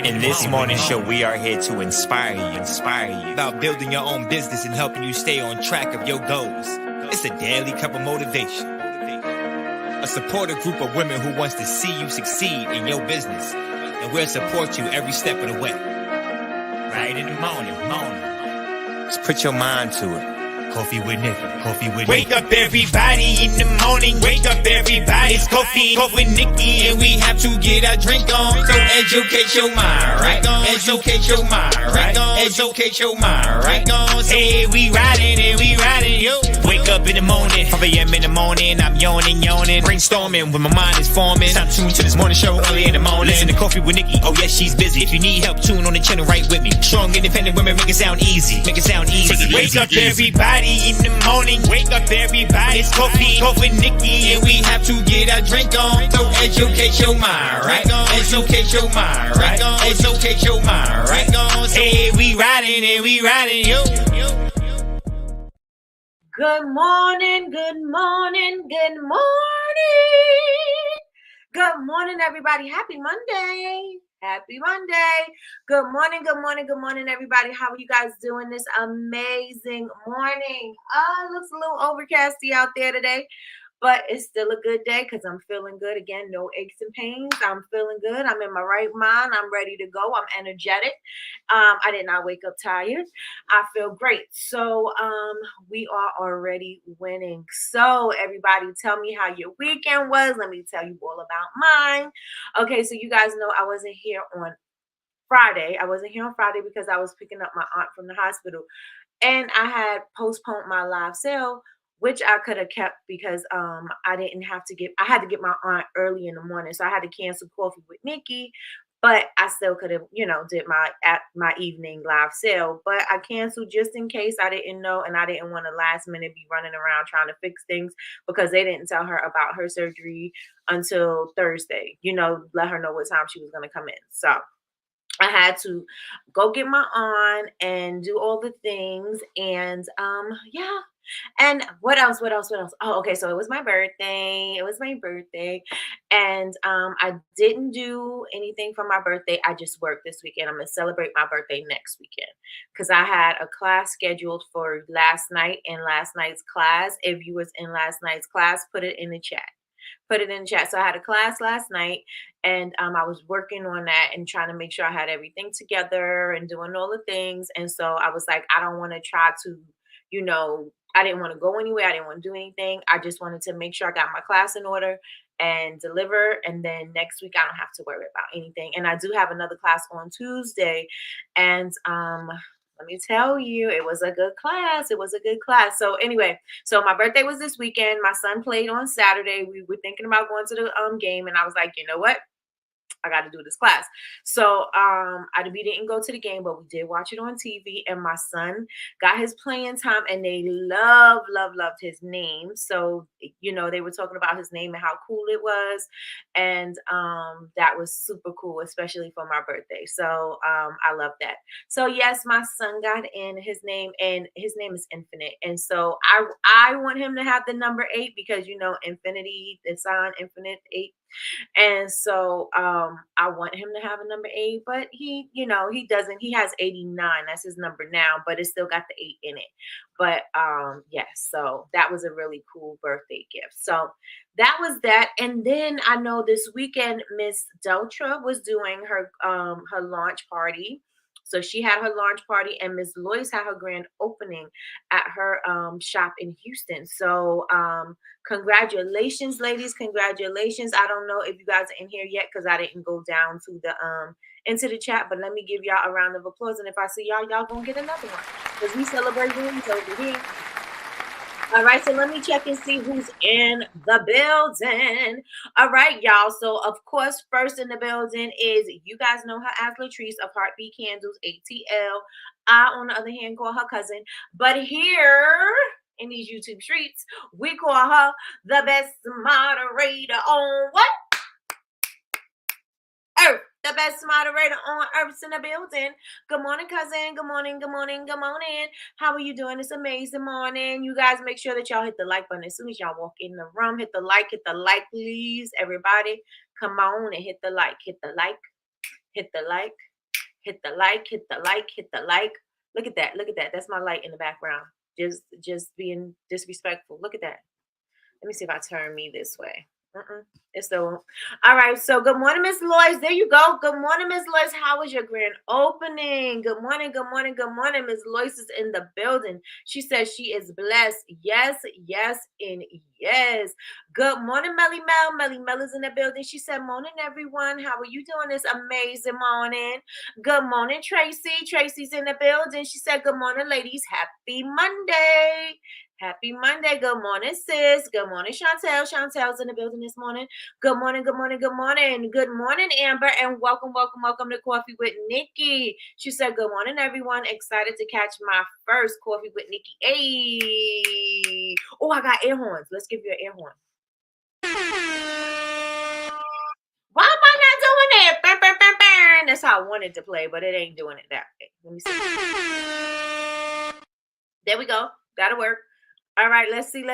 In this morning show, we are here to inspire you about building your own business and helping you stay on track of your goals. It's a daily cup of motivation. A supportive group of women who wants to see you succeed in your business. And we'll support you every step of the way. Right in the morning. Just put your mind to it. Coffee with Nikkie. Wake up everybody in the morning. Wake up everybody. It's coffee with Nikkie, and we have to get our drink on. So educate your mind, right? Educate your mind, right? Educate your mind, right? Hey, we riding, yo. Wake up in the morning, 5 a.m. in the morning. I'm yawning, brainstorming when my mind is forming. Time tuned to this morning show early in the morning. Listen to Coffee with Nikkie. Oh yes, she's busy. If you need help, tune on the channel right with me. Strong, independent women make it sound easy. Wake up everybody in the morning. Wake up everybody. It's coffee with Nikkie, and we have to get our drink on. So educate your mind, right? Educate your mind, right? Educate your mind, right? Hey, we riding, yo. Good morning, everybody. Happy Monday. Good morning, everybody. How are you guys doing this amazing morning? It looks a little overcasty out there today, but it's still a good day because I'm feeling good. Again, no aches and pains. I'm feeling good. I'm in my right mind. I'm ready to go. I'm energetic. I did not wake up tired. I feel great. So we are already winning. So everybody, tell me how your weekend was. Let me tell you all about mine. Okay, so you guys know I wasn't here on Friday. I wasn't here on Friday because I was picking up my aunt from the hospital, and I had postponed my live sale, which I could have kept because I had to get my aunt early in the morning. So I had to cancel Coffee with Nikkie, but I still could have, did my evening live sale. But I canceled just in case. I didn't know, and I didn't want to last minute be running around trying to fix things because they didn't tell her about her surgery until Thursday, let her know what time she was going to come in. So I had to go get my aunt and do all the things. And yeah. And what else? Oh, okay. So it was my birthday. And I didn't do anything for my birthday. I just worked this weekend. I'm going to celebrate my birthday next weekend because I had a class scheduled for last night and last night's class. If you was in last night's class, put it in the chat. So I had a class last night, and I was working on that and trying to make sure I had everything together and doing all the things. And so I was like, I don't want to try to, I didn't want to go anywhere. I didn't want to do anything. I just wanted to make sure I got my class in order and deliver. And then next week, I don't have to worry about anything. And I do have another class on Tuesday. And let me tell you, it was a good class. So anyway, so my birthday was this weekend. My son played on Saturday. We were thinking about going to the game. And I was like, you know what? I got to do this class. So we didn't go to the game, but we did watch it on TV. And my son got his playing time, and they loved his name. So, they were talking about his name and how cool it was. And that was super cool, especially for my birthday. So I love that. So yes, my son got in his name, and his name is Infinite. And so I want him to have the number 8 because, infinity, the sign infinite 8. And so I want him to have a number 8, but he doesn't. He has 89. That's his number now, but it's still got the 8 in it. But yes, so that was a really cool birthday gift. So that was that. And then I know this weekend Miss Deltra was doing her launch party. So she had her launch party, and Miss Lois had her grand opening at her shop in Houston. So congratulations, ladies. Congratulations. I don't know if you guys are in here yet because I didn't go down to the into the chat, but let me give y'all a round of applause. And if I see y'all gonna get another one because we celebrate wins over here. All right, so let me check and see who's in the building. All right, y'all. So, of course, first in the building is, you guys know her as Latrice of Heartbeat Candles, ATL. I, on the other hand, call her cousin. But here in these YouTube streets, we call her the best moderator on what? Earth. The best moderator on Earth's in the building. Good morning, cousin. Good morning. How are you doing this amazing morning? You guys make sure that y'all hit the like button as soon as y'all walk in the room. Hit the like, please. Everybody, come on and hit the like. Hit the like, hit the like, hit the like. Look at that. Look at that. That's my light in the background. Just being disrespectful. Look at that. Let me see if I turn me this way. It's so all right. So good morning, Miss Lois. There you go. Good morning, Miss Lois. How was your grand opening? Good morning, good morning, good morning. Miss Lois is in the building. She says she is blessed. Yes, yes, and yes. Good morning, Melly Mel. Melly Mel is in the building. She said, morning, everyone. How are you doing this amazing morning? Good morning, Tracy. Tracy's in the building. She said, good morning, ladies. Happy Monday. Happy Monday. Good morning, sis. Good morning, Chantel. Chantel's in the building this morning. Good morning, good morning, good morning. Good morning, Amber, and welcome, welcome, welcome to Coffee with Nikki. She said, good morning, everyone. Excited to catch my first Coffee with Nikki. Hey. Oh, I got air horns. Let's give you an air horn. Why am I not doing that? Burn, burn, burn, burn. That's how I wanted to play, but it ain't doing it that way. Let me see. There we go. That'll work. All right, let's see.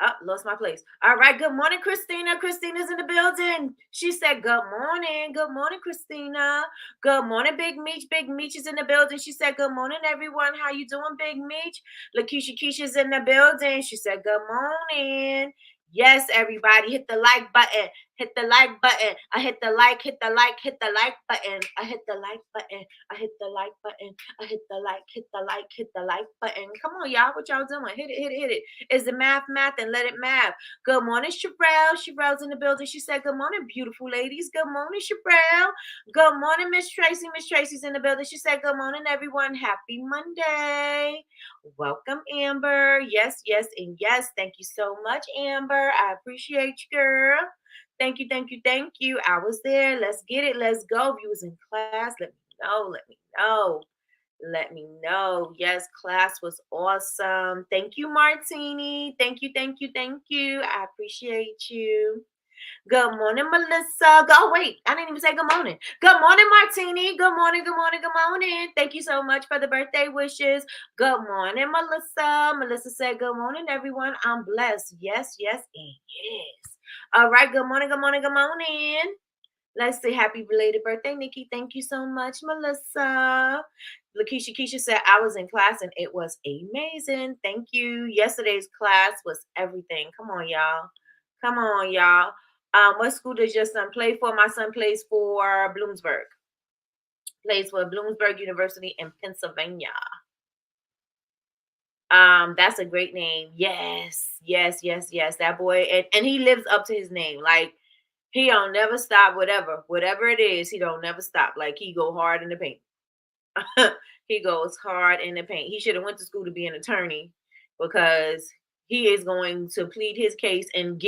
Oh, lost my place. All right, good morning, Christina. Christina's in the building. She said, good morning. Good morning, Christina. Good morning, Big Meech. Big Meech is in the building. She said, good morning, everyone. How you doing, Big Meech? Lakeisha Keisha's in the building. She said, good morning. Yes, everybody, hit the like button. Hit the like button. I hit the like, hit the like, hit the like button. I hit the like button. I hit the like button. I hit the like, hit the like, hit the like button. Come on, y'all. What y'all doing? Hit it, hit it, hit it. Is the math and let it math. Good morning, Sherelle. Sherelle's in the building. She said, good morning, beautiful ladies. Good morning, Sherelle. Good morning, Miss Tracy. Miss Tracy's in the building. She said, good morning, everyone. Happy Monday. Welcome, Amber. Yes, yes, and yes. Thank you so much, Amber. I appreciate you, girl. Thank you, thank you, thank you. I was there. Let's get it. Let's go. If you was in class, let me know. Let me know. Let me know. Yes, class was awesome. Thank you, Martini. Thank you, thank you, thank you. I appreciate you. Good morning, Melissa. Oh, wait, I didn't even say good morning. Good morning, Martini. Good morning, good morning, good morning. Thank you so much for the birthday wishes. Good morning, Melissa. Melissa said, good morning, everyone. I'm blessed. Yes, yes, and yes. All right, good morning, good morning, good morning. Let's say happy belated birthday, Nikki. Thank you so much, Melissa. Lakeisha Keisha said, I was in class and it was amazing. Thank you. Yesterday's class was everything. Come on, y'all. Come on, y'all. What school does your son play for? My son plays for Bloomsburg. Plays for Bloomsburg University in Pennsylvania. That's a great name. Yes, yes, yes, yes. That boy, and he lives up to his name. Like, he don't never stop, whatever it is, he don't never stop. Like, he go hard in the paint. He goes hard in the paint. He should have went to school to be an attorney, because he is going to plead his case and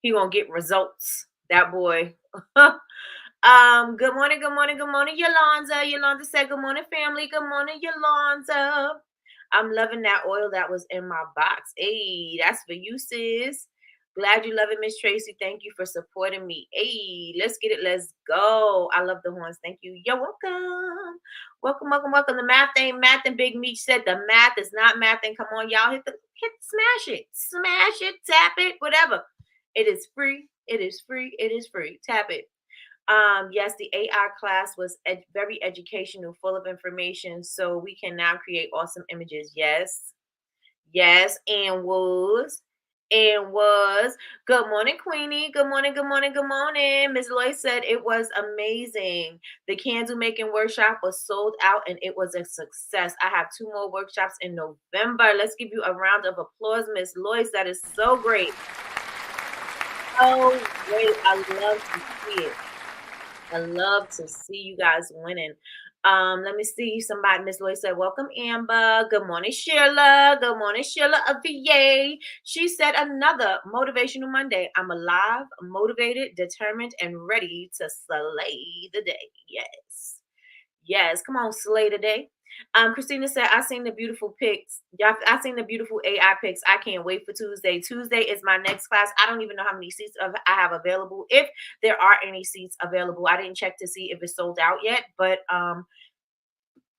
he gonna get results. That boy. Good morning, good morning, good morning, Yolanda. Yolanda said, good morning, family. Good morning, Yolanda. I'm loving that oil that was in my box. Hey, that's for you, sis. Glad you love it, Miss Tracy. Thank you for supporting me. Hey, let's get it. Let's go. I love the horns. Thank you. You're welcome. Welcome, welcome, welcome. The math ain't math, and Big Meech said the math is not math. And come on, y'all, smash it, tap it, whatever. It is free. It is free. It is free. Tap it. Yes, the AI class was very educational, full of information, so we can now create awesome images. Yes, yes, and was. Good morning, Queenie. Good morning, good morning, good morning. Ms. Loy said it was amazing. The candle making workshop was sold out and it was a success. I have 2 more workshops in November. Let's give you a round of applause, Ms. Loy. That is so great. So great. I love to see it. I love to see you guys winning. Let me see. Somebody, Miss Lloyd said, welcome, Amber. Good morning, Sheila. Good morning, Sheila of VA. She said, another motivational Monday. I'm alive, motivated, determined, and ready to slay the day. Yes. Yes. Come on, slay the day. Christina said, I seen the beautiful pics. Y'all, I seen the beautiful AI pics. I can't wait for Tuesday. Tuesday is my next class. I don't even know how many seats I have available. If there are any seats available, I didn't check to see if it's sold out yet, but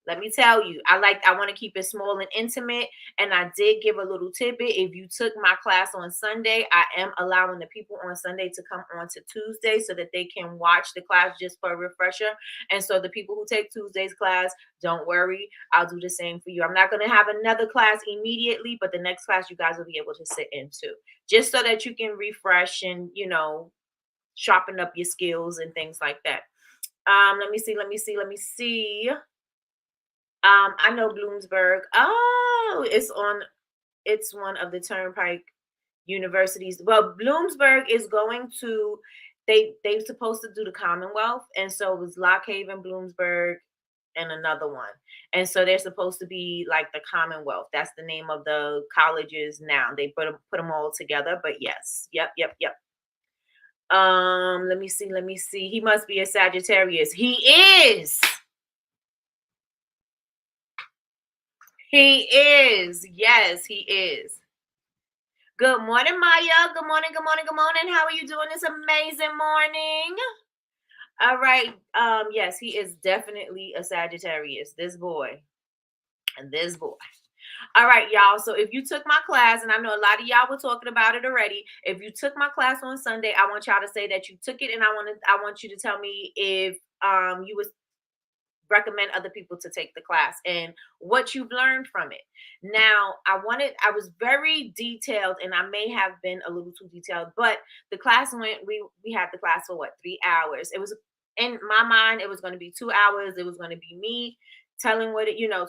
Let me tell you, I want to keep it small and intimate. And I did give a little tidbit. If you took my class on Sunday, I am allowing the people on Sunday to come on to Tuesday so that they can watch the class just for a refresher. And so the people who take Tuesday's class, don't worry, I'll do the same for you. I'm not going to have another class immediately, but the next class you guys will be able to sit into just so that you can refresh and, sharpen up your skills and things like that. Let me see. I know Bloomsburg. Oh, it's one of the Turnpike universities. Well, Bloomsburg is going to they're supposed to do the Commonwealth, and so it was Lock Haven, Bloomsburg, and another one. And so they're supposed to be like the Commonwealth. That's the name of the colleges now. They put them all together. But yes, yep. Let me see. He must be a Sagittarius. He is. He is. Yes, he is. Good morning, Maya. Good morning. How are you doing this amazing morning? All right. Yes, he is definitely a Sagittarius. This boy. All right, y'all. So if you took my class, and I know a lot of y'all were talking about it already. If you took my class on Sunday, I want y'all to say that you took it, and I want you to tell me if you would recommend other people to take the class and what you've learned from it. Now, I was very detailed, and I may have been a little too detailed, but the class we had the class for 3 hours. It was, in my mind, it was going to be 2 hours. It was going to be me telling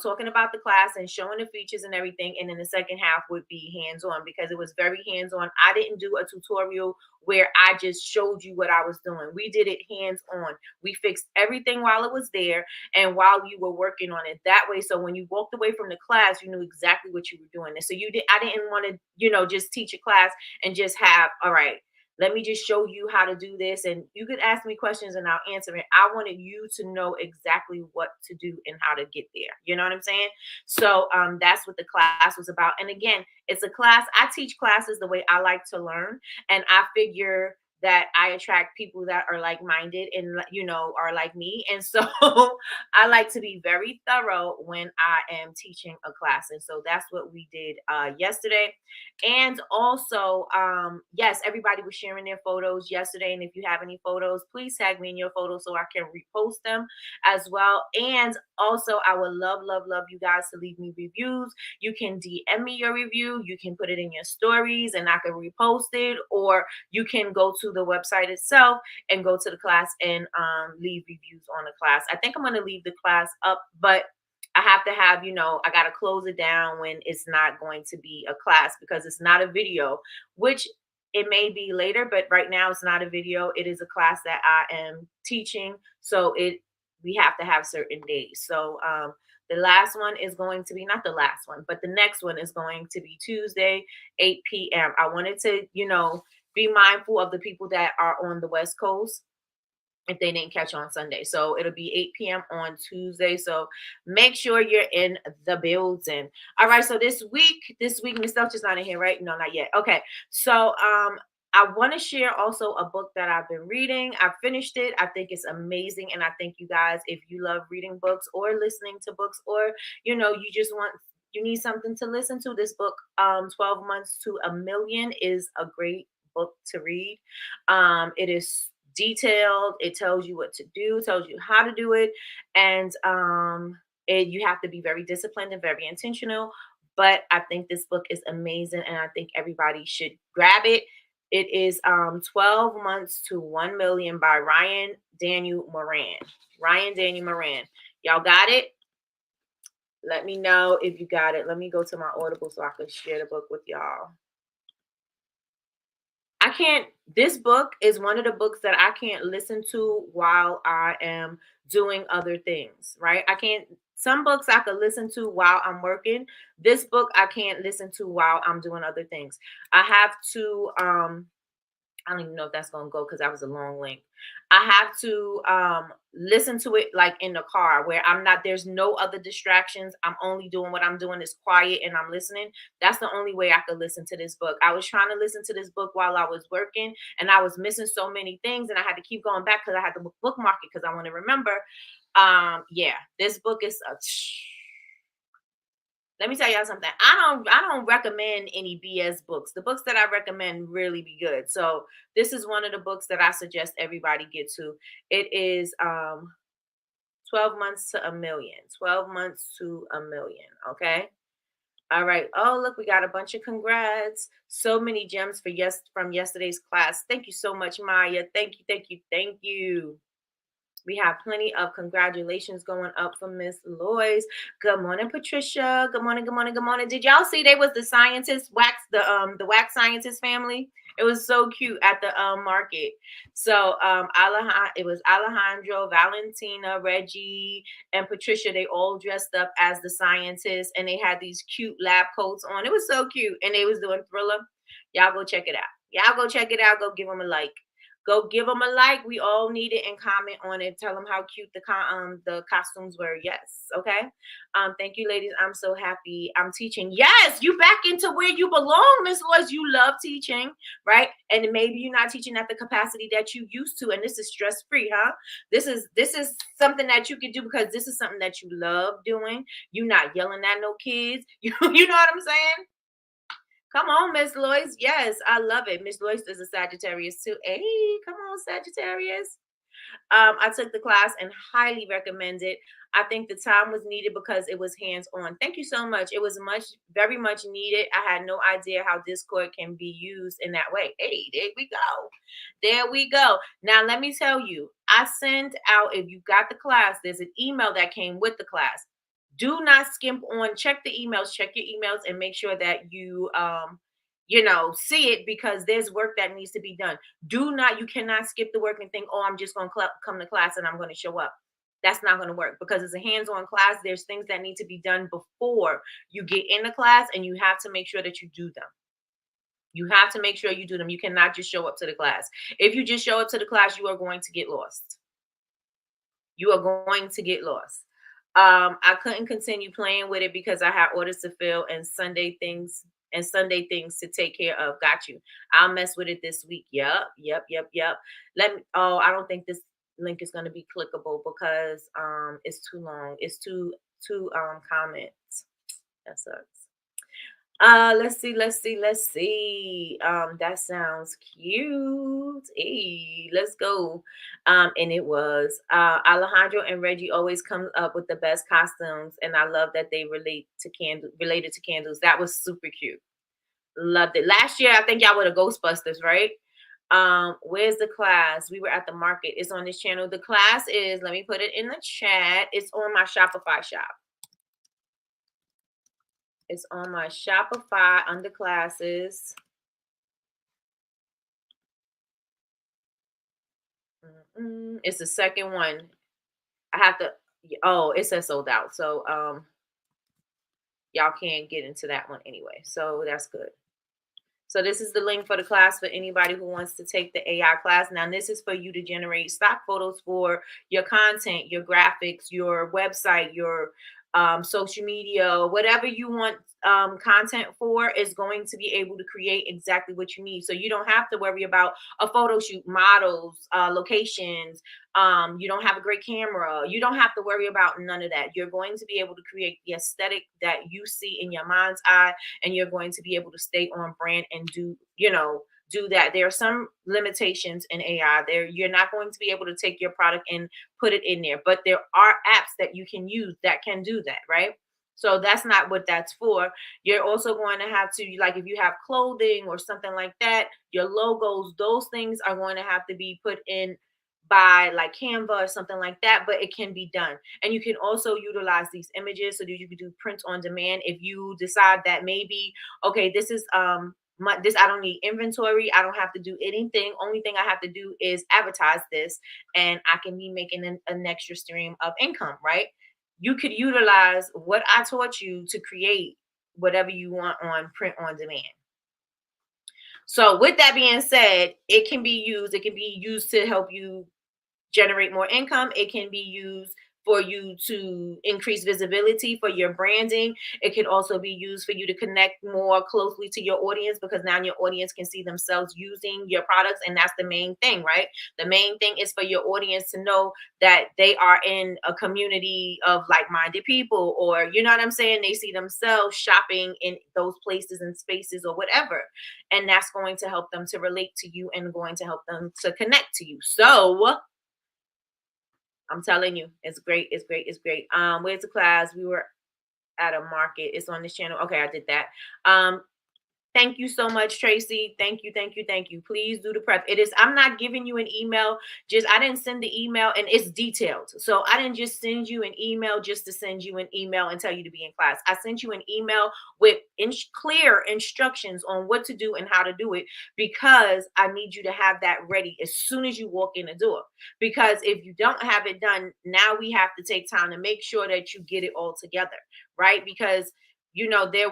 talking about the class and showing the features and everything. And then the second half would be hands-on, because it was very hands-on. I didn't do a tutorial where I just showed you what I was doing. We did it hands-on. We fixed everything while it was there and while you were working on it that way. So when you walked away from the class, you knew exactly what you were doing. And so I didn't want to, just teach a class and just have, all right, let me just show you how to do this. And you could ask me questions and I'll answer it. I wanted you to know exactly what to do and how to get there. You know what I'm saying? So that's what the class was about. And again, it's a class. I teach classes the way I like to learn. And I figure that I attract people that are like-minded and, are like me. And so I like to be very thorough when I am teaching a class. And so that's what we did yesterday. And also, yes, everybody was sharing their photos yesterday. And if you have any photos, please tag me in your photos so I can repost them as well. And also, I would love you guys to leave me reviews. You can DM me your review. You can put it in your stories and I can repost it. Or you can go to the website itself and go to the class and leave reviews on the class. I think I'm going to leave the class up, but I have to have, I got to close it down when it's not going to be a class, because it's not a video, which it may be later, but right now it's not a video. It is a class that I am teaching. So we have to have certain days. So the last one is going to be, not the last one, but the next one is going to be Tuesday, 8 p.m. I wanted to, be mindful of the people that are on the West Coast if they didn't catch on Sunday. So it'll be 8 p.m. on Tuesday. So make sure you're in the building. All right. So this week, Miss Delcha's not in here, right? No, not yet. Okay. So I want to share also a book that I've been reading. I finished it. I think it's amazing. And I think you guys, if you love reading books or listening to books, or, you need something to listen to, this book, 12 Months to a Million, is a great book to read. It is detailed. It tells you what to do, tells you how to do it. And you have to be very disciplined and very intentional. But I think this book is amazing and I think everybody should grab it. It is 12 Months to 1 Million by Ryan Daniel Moran. Y'all got it? Let me know if you got it. Let me go to my Audible so I can share the book with y'all. This book is one of the books that I can't listen to while I am doing other things, right? Some books I could listen to while I'm working. This book I can't listen to while I'm doing other things. I have to I don't even know if that's gonna go because that was a long link. I have to listen to it like in the car where I'm not, there's no other distractions. I'm only doing what I'm doing is quiet and I'm listening. That's the only way I could listen to this book. I was trying to listen to this book while I was working and I was missing so many things and I had to keep going back because I had to bookmark it because I want to remember. Yeah, this book is a let me tell y'all something. I don't recommend any BS books. The books that I recommend really be good. So this is one of the books that I suggest everybody get to. It is 12 months to a million. 12 months to a million. Okay. All right. Oh, look, we got a bunch of congrats. So many gems for from yesterday's class. Thank you so much, Maya. Thank you, thank you, thank you. We have plenty of congratulations going up for Miss Lois. Good morning, Patricia. Good morning, good morning, good morning. Did y'all see they was the scientist the wax scientist family? It was so cute at the market. So it was Alejandro, Valentina, Reggie, and Patricia. They all dressed up as the scientists and they had these cute lab coats on. It was so cute. And they was doing Thriller. Y'all go check it out. Y'all go check it out. Go give them a like. Go give them a like. We all need it and comment on it. Tell them how cute the costumes were. Yes. Okay. Thank you, ladies. I'm so happy. I'm teaching. Yes, you back into where you belong, Miss Lois. You love teaching, right? And maybe you're not teaching at the capacity that you used to, and this is stress-free, huh? This is something that you can do because this is something that you love doing. You're not yelling at no kids. You know what I'm saying? Come on, Miss Lois. Yes, I love it. Miss Lois is a Sagittarius too. Hey, come on, Sagittarius. I took the class and highly recommend it. I think the time was needed because it was hands-on. Thank you so much. It was very much needed. I had no idea how Discord can be used in that way. Hey, there we go. There we go. Now, let me tell you, I send out, if you got the class, there's an email that came with the class. Do not skimp on, check your emails and make sure that you see it because there's work that needs to be done. You cannot skip the work and think, oh, I'm just going to come to class and I'm going to show up. That's not going to work because it's a hands-on class. There's things that need to be done before you get in the class and you have to make sure that you do them. You have to make sure you do them. You cannot just show up to the class. If you just show up to the class, you are going to get lost. You are going to get lost. I couldn't continue playing with it because I had orders to fill and Sunday things to take care of. Got you. I'll mess with it this week. Yep. I don't think this link is going to be clickable because it's too long. It's two comments. That sucks. Let's see. That sounds cute. Hey, let's go. And it was Alejandro and Reggie always come up with the best costumes, and I love that they related to candles. That was super cute. Loved it. Last year, I think y'all were the Ghostbusters, right? Where's the class? We were at the market. It's on this channel. The class is, let me put it in the chat. It's on my Shopify shop. It's on my Shopify under classes. It's the second one. I have to, it says sold out. So y'all can't get into that one anyway. So that's good. So this is the link for the class for anybody who wants to take the AI class. Now, this is for you to generate stock photos for your content, your graphics, your website, your social media, whatever you want content for is going to be able to create exactly what you need. So you don't have to worry about a photo shoot, models, locations. You don't have a great camera. You don't have to worry about none of that. You're going to be able to create the aesthetic that you see in your mind's eye, and you're going to be able to stay on brand and do that. There are some limitations in AI. You're not going to be able to take your product and put it in there, but there are apps that you can use that can do that, right? So that's not what that's for. You're also going to have to, like, if you have clothing or something like that, your logos, those things are going to have to be put in by like Canva or something like that, but it can be done. And you can also utilize these images so that you can do print on demand. If you decide that maybe, okay, this is I don't need inventory. I don't have to do anything. Only thing I have to do is advertise this and I can be making an extra stream of income, right? You could utilize what I taught you to create whatever you want on print on demand. So with that being said, it can be used to help you generate more income. It can be used for you to increase visibility for your branding. It can also be used for you to connect more closely to your audience, because now your audience can see themselves using your products. And that's the main thing, right? The main thing is for your audience to know that they are in a community of like-minded people, or, you know what I'm saying? They see themselves shopping in those places and spaces or whatever. And that's going to help them to relate to you and going to help them to connect to you. So I'm telling you, it's great. It's great. It's great. Where's the class? We were at a market. It's on this channel. Okay, I did that. Thank you so much, Tracy. Thank you, thank you, thank you. Please do the prep. It is, I'm not giving you an email. I didn't send the email, and it's detailed. So I didn't just send you an email just to send you an email and tell you to be in class. I sent you an email with clear instructions on what to do and how to do it, because I need you to have that ready as soon as you walk in the door. Because if you don't have it done, now we have to take time to make sure that you get it all together, right? Because there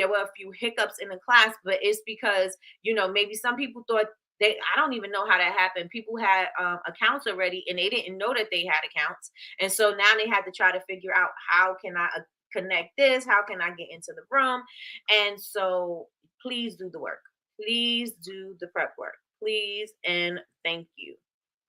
were a few hiccups in the class, but it's because, maybe some people thought I don't even know how that happened. People had accounts already and they didn't know that they had accounts. And so now they had to try to figure out, how can I connect this? How can I get into the room? And so please do the work. Please do the prep work. Please and thank you.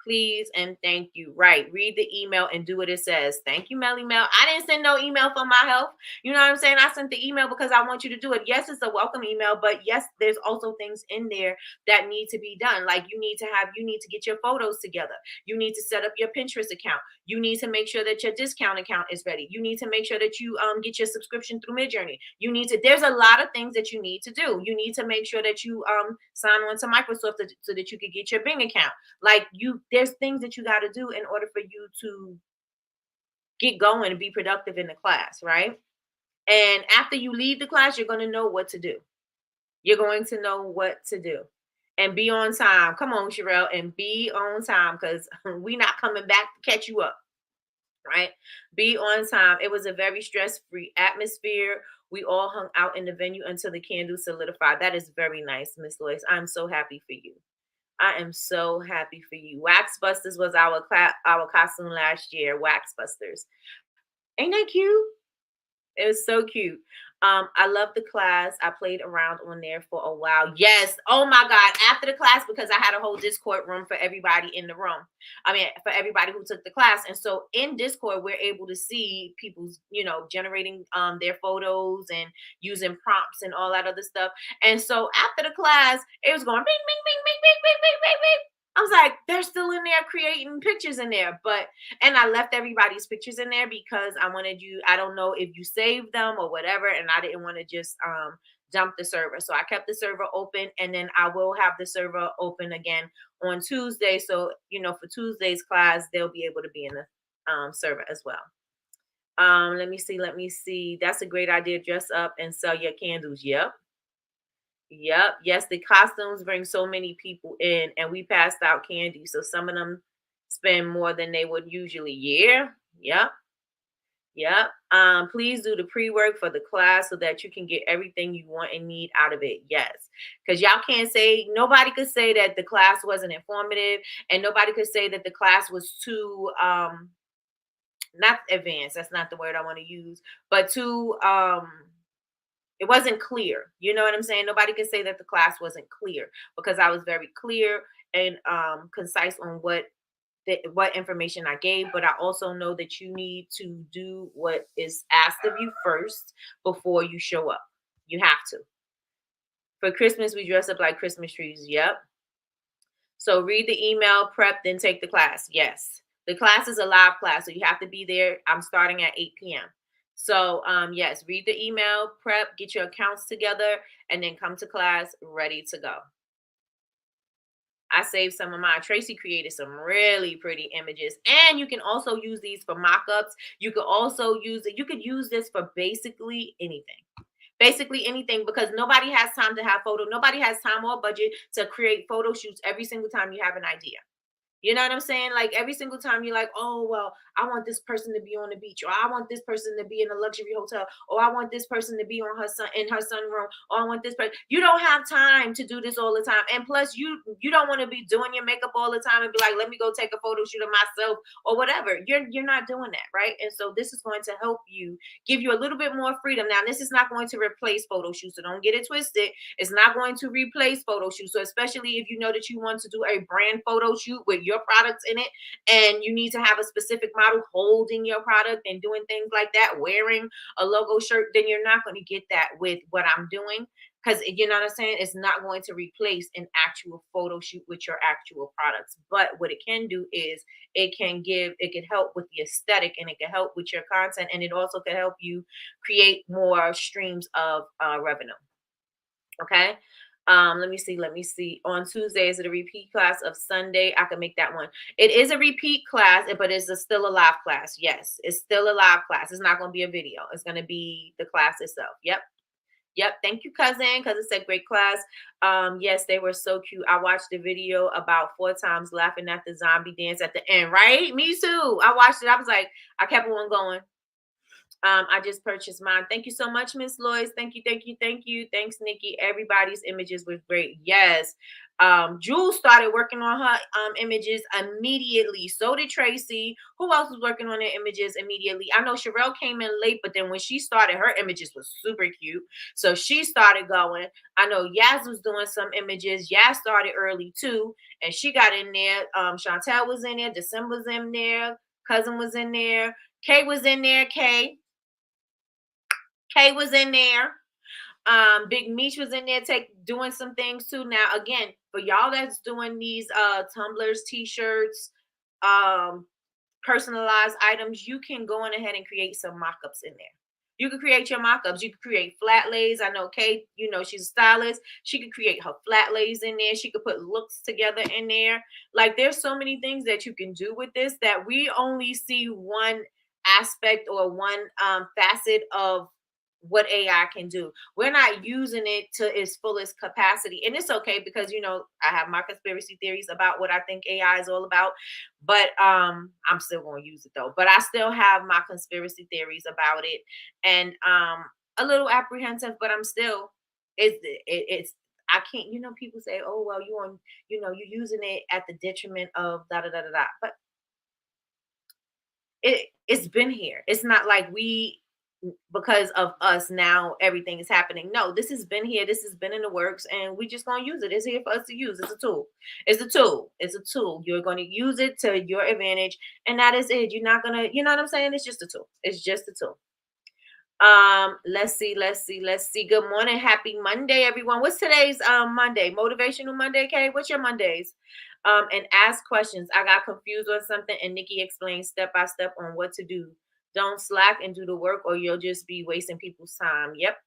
Please and thank you. Right. Read the email and do what it says. Thank you, Melly Mel. I didn't send no email for my help. You know what I'm saying? I sent the email because I want you to do it. Yes, it's a welcome email, but yes, there's also things in there that need to be done. Like you need to get your photos together. You need to set up your Pinterest account. You need to make sure that your discount account is ready. You need to make sure that you get your subscription through Midjourney. There's a lot of things that you need to do. You need to make sure that you sign on to Microsoft so that you could get your Bing account. Like there's things that you got to do in order for you to get going and be productive in the class, right? And after you leave the class, you're going to know what to do. You're going to know what to do. And be on time. Come on, Sherelle, and be on time, because we're not coming back to catch you up, right? Be on time. It was a very stress-free atmosphere. We all hung out in the venue until the candles solidified. That is very nice, Miss Lois. I'm so happy for you. I am so happy for you. Wax Busters was our costume last year. Wax Busters. Ain't that cute? It was so cute. I love the class. I played around on there for a while. Yes. Oh my God. After the class, because I had a whole Discord room for everybody in the room. I mean, for everybody who took the class. And so in Discord, we're able to see people's, generating their photos and using prompts and all that other stuff. And so after the class, it was going bing, bing, bing, bing, bing, bing, bing, bing, bing. I was like, they're still in there creating pictures in there. And I left everybody's pictures in there because I don't know if you saved them or whatever. And I didn't want to just dump the server. So I kept the server open, and then I will have the server open again on Tuesday. So, for Tuesday's class, they'll be able to be in the server as well. Let me see. That's a great idea. Dress up and sell your candles. Yep. Yes, the costumes bring so many people in, and we passed out candy. So some of them spend more than they would usually. Yeah. Yep. Please do the pre-work for the class so that you can get everything you want and need out of it. Yes. Because nobody could say that the class wasn't informative, and nobody could say that the class was too not advanced. That's not the word I want to use, but too it wasn't clear. You know what I'm saying? Nobody can say that the class wasn't clear, because I was very clear and concise on what information I gave. But I also know that you need to do what is asked of you first before you show up. You have to. For Christmas, we dress up like Christmas trees. Yep. So read the email, prep, then take the class. Yes. The class is a live class, so you have to be there. I'm starting at 8 p.m. So, yes, read the email, prep, get your accounts together, and then come to class ready to go. I saved some of mine. Tracy created some really pretty images, and you can also use these for mock-ups. You could also use it. You could use this for basically anything. Basically anything, because nobody has time to have nobody has time or budget to create photo shoots every single time you have an idea. You know what I'm saying? Like every single time you're like, oh, well, I want this person to be on the beach, or I want this person to be in a luxury hotel, or I want this person to be on her son in her sunroom, or I want this person. You don't have time to do this all the time. And plus you don't want to be doing your makeup all the time and be like, let me go take a photo shoot of myself or whatever. You're not doing that, right? And so this is going to help you, give you a little bit more freedom. Now, this is not going to replace photo shoots, so don't get it twisted. It's not going to replace photo shoots. So especially if you know that you want to do a brand photo shoot with your products in it, and you need to have a specific model holding your product and doing things like that, wearing a logo shirt, then you're not going to get that with what I'm doing. Because you know what I'm saying? It's not going to replace an actual photo shoot with your actual products. But what it can do is it can help with the aesthetic, and it can help with your content, and it also can help you create more streams of revenue. Okay. Let me see. On Tuesday, is it a repeat class of Sunday? I can make that one. It is a repeat class, but it's still a live class. Yes, it's still a live class. It's not going to be a video. It's going to be the class itself. Yep. Thank you, cousin. Cousin said great class. Yes, they were so cute. I watched the video about 4 times laughing at the zombie dance at the end, right? Me too. I watched it. I was like, I kept on going. I just purchased mine. Thank you so much, Miss Lois. Thank you. Thanks, Nikki. Everybody's images was great. Yes. Jules started working on her images immediately. So did Tracy. Who else was working on their images immediately? I know Sherelle came in late, but then when she started, her images was super cute. So she started going. I know Yaz was doing some images. Yaz started early too, and she got in there. Chantel was in there. December was in there. Cousin was in there. Kay was in there. Kay was in there. Big Meech was in there doing some things too. Now, again, for y'all that's doing these tumblers, t-shirts, personalized items, you can go on ahead and create some mock-ups in there. You can create your mock-ups. You can create flat lays. I know Kate, she's a stylist. She could create her flat lays in there. She could put looks together in there. Like, there's so many things that you can do with this that we only see one aspect or one facet of what AI can do. We're not using it to its fullest capacity. And it's okay because, I have my conspiracy theories about what I think AI is all about, but I'm still going to use it though. But I still have my conspiracy theories about it, and a little apprehensive, but I'm still, it's, I can't, people say, oh, well, you're using it at the detriment of da da da da da. But it's been here. It's not like because of us now everything is happening. No, this has been here. This has been in the works, and we just gonna use it. It's here for us to use. It's a tool. It's a tool. You're going to use it to your advantage, and that is it. You're not gonna, you know what I'm saying? It's just a tool. It's just a tool. Let's see. Good morning. Happy Monday, everyone. What's today's Monday? Motivational Monday, Kay? What's your Mondays? And ask questions. I got confused on something, and Nikki explained step by step on what to do. Don't slack and do the work, or you'll just be wasting people's time. Yep.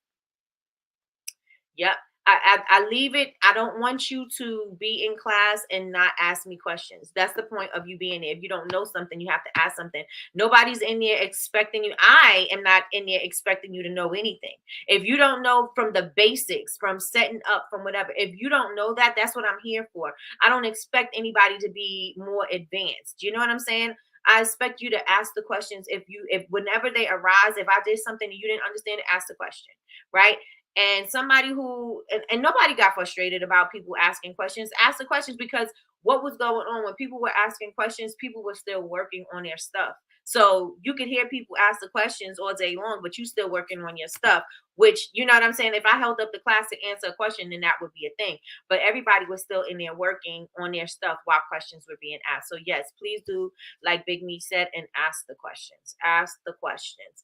I leave it. I don't want you to be in class and not ask me questions. That's the point of you being there. If you don't know something, you have to ask something. Nobody's in there expecting you. I am not in there expecting you to know anything. If you don't know from the basics, from setting up, from whatever, if you don't know that, that's what I'm here for. I don't expect anybody to be more advanced. You know what I'm saying? I expect you to ask the questions if whenever they arise. If I did something and you didn't understand it, ask the question, right? And somebody who, and nobody got frustrated about people asking questions. Ask the questions, because what was going on when people were asking questions, people were still working on their stuff. So you could hear people ask the questions all day long, but you still working on your stuff, which, you know what I'm saying? If I held up the class to answer a question, then that would be a thing. But everybody was still in there working on their stuff while questions were being asked. So yes, please do, like Big Me said, and ask the questions. Ask the questions.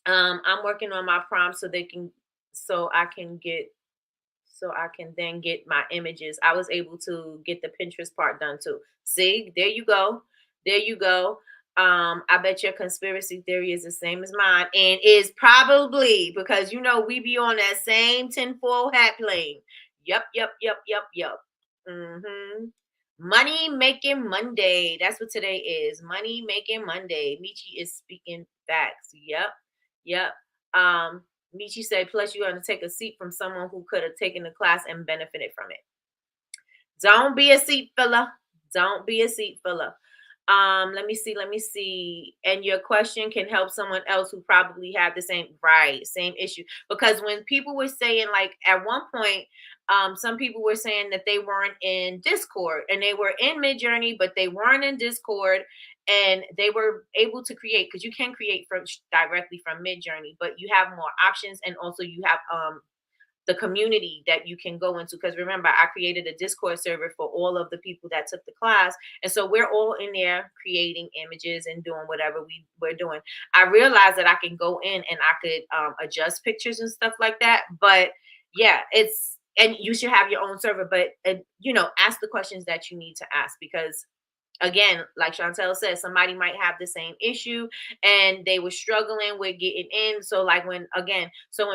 I'm working on my prompts so I can then get my images. I was able to get the Pinterest part done too. See, there you go. I bet your conspiracy theory is the same as mine, and is probably because we be on that same tinfoil hat plane. Yep. Money making Monday. That's what today is. Money making Monday. Michi is speaking facts. Yep. Michi said, plus you're going to take a seat from someone who could have taken the class and benefited from it. Don't be a seat filler. Don't be a seat filler. Let me see. And your question can help someone else who probably had the same issue. Because when people were saying, like, at one point, some people were saying that they weren't in Discord and they were in Midjourney, but they weren't in Discord, and they were able to create, because you can create from directly from Midjourney, but you have more options, and also you have the community that you can go into. Because remember, I created a Discord server for all of the people that took the class. And so we're all in there creating images and doing whatever we're doing. I realized that I can go in and I could adjust pictures and stuff like that. But yeah, and you should have your own server, but ask the questions that you need to ask, because again, like Chantel said, somebody might have the same issue and they were struggling with getting in. So like when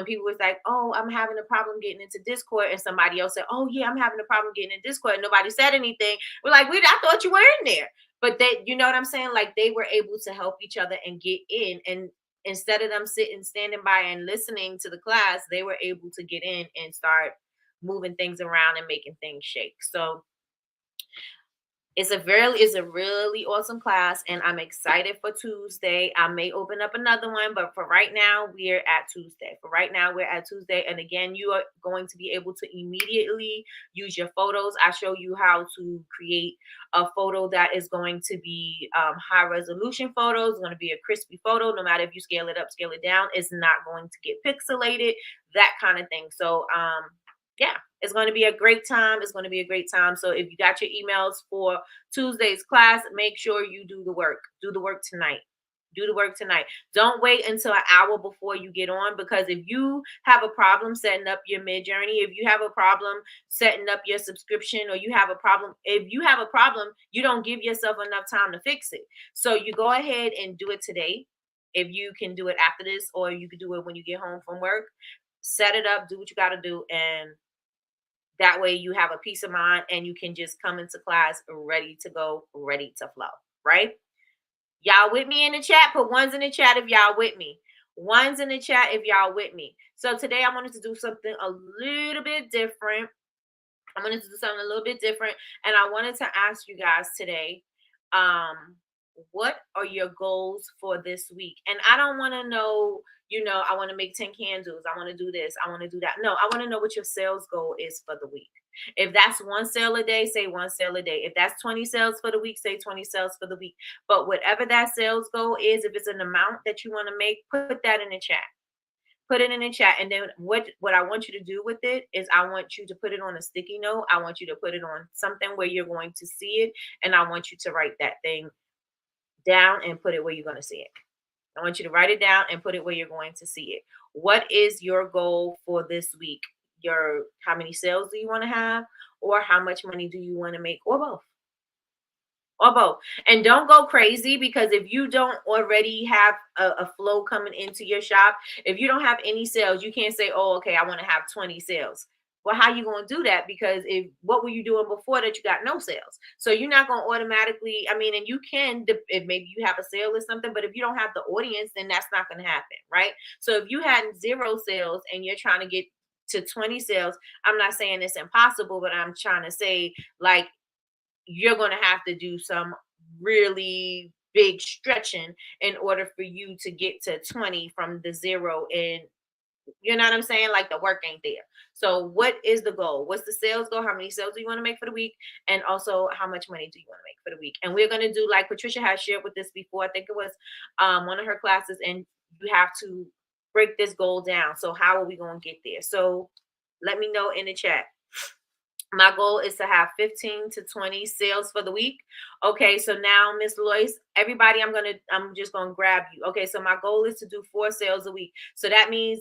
people was like, oh, I'm having a problem getting into Discord, and somebody else said, oh yeah, I'm having a problem getting in Discord, and nobody said anything, we're like, I thought you were in there. But they, you know what I'm saying? Like, they were able to help each other and get in. And instead of them standing by and listening to the class, they were able to get in and start moving things around and making things shake. So it's a really awesome class, and I'm excited for Tuesday. I may open up another one, but for right now, we're at Tuesday. And again, you are going to be able to immediately use your photos. I show you how to create a photo that is going to be high resolution photos. It's going to be a crispy photo. No matter if you scale it up, scale it down, it's not going to get pixelated, that kind of thing. So, yeah, it's going to be a great time. So if you got your emails for Tuesday's class, make sure you do the work. Do the work tonight. Don't wait until an hour before you get on, because if you have a problem setting up your Midjourney, if you have a problem setting up your subscription, or you have a problem, you don't give yourself enough time to fix it. So you go ahead and do it today. If you can do it after this, or you can do it when you get home from work, set it up, do what you got to do, and that way you have a peace of mind and you can just come into class ready to go, ready to flow, right? Y'all with me in the chat? Put ones in the chat if y'all with me. So today I wanted to do something a little bit different. And I wanted to ask you guys today, what are your goals for this week? And I don't want to know, I want to make 10 candles, I want to do this, I want to do that. No, I want to know what your sales goal is for the week. If that's one sale a day, say one sale a day. If that's 20 sales for the week, say 20 sales for the week. But whatever that sales goal is, if it's an amount that you want to make, put that in the chat. Put it in the chat. And then what I want you to do with it is, I want you to put it on a sticky note. I want you to put it on something where you're going to see it. And I want you to write that thing down and put it where you're going to see it. I want you to write it down and put it where you're going to see it. What is your goal for this week? How many sales do you want to have? Or how much money do you want to make? Or both. And don't go crazy, because if you don't already have a flow coming into your shop, if you don't have any sales, you can't say, oh, okay, I want to have 20 sales. Well, how you going to do that? Because what were you doing before that you got no sales? So you're not going to automatically, and you can, if maybe you have a sale or something, but if you don't have the audience, then that's not going to happen, right? So if you had 0 sales and you're trying to get to 20 sales, I'm not saying it's impossible, but I'm trying to say, like, you're going to have to do some really big stretching in order for you to get to 20 from the 0. And you know what I'm saying? Like, the work ain't there. So what is the goal? What's the sales goal? How many sales do you want to make for the week? And also, how much money do you want to make for the week? And we're going to do, like Patricia has shared with this before, I think it was one of her classes, and you have to break this goal down. So how are we going to get there? So let me know in the chat. My goal is to have 15 to 20 sales for the week. Okay, so now, Miss Lois, everybody, I'm just gonna grab you. Okay, so my goal is to do 4 sales a week. So that means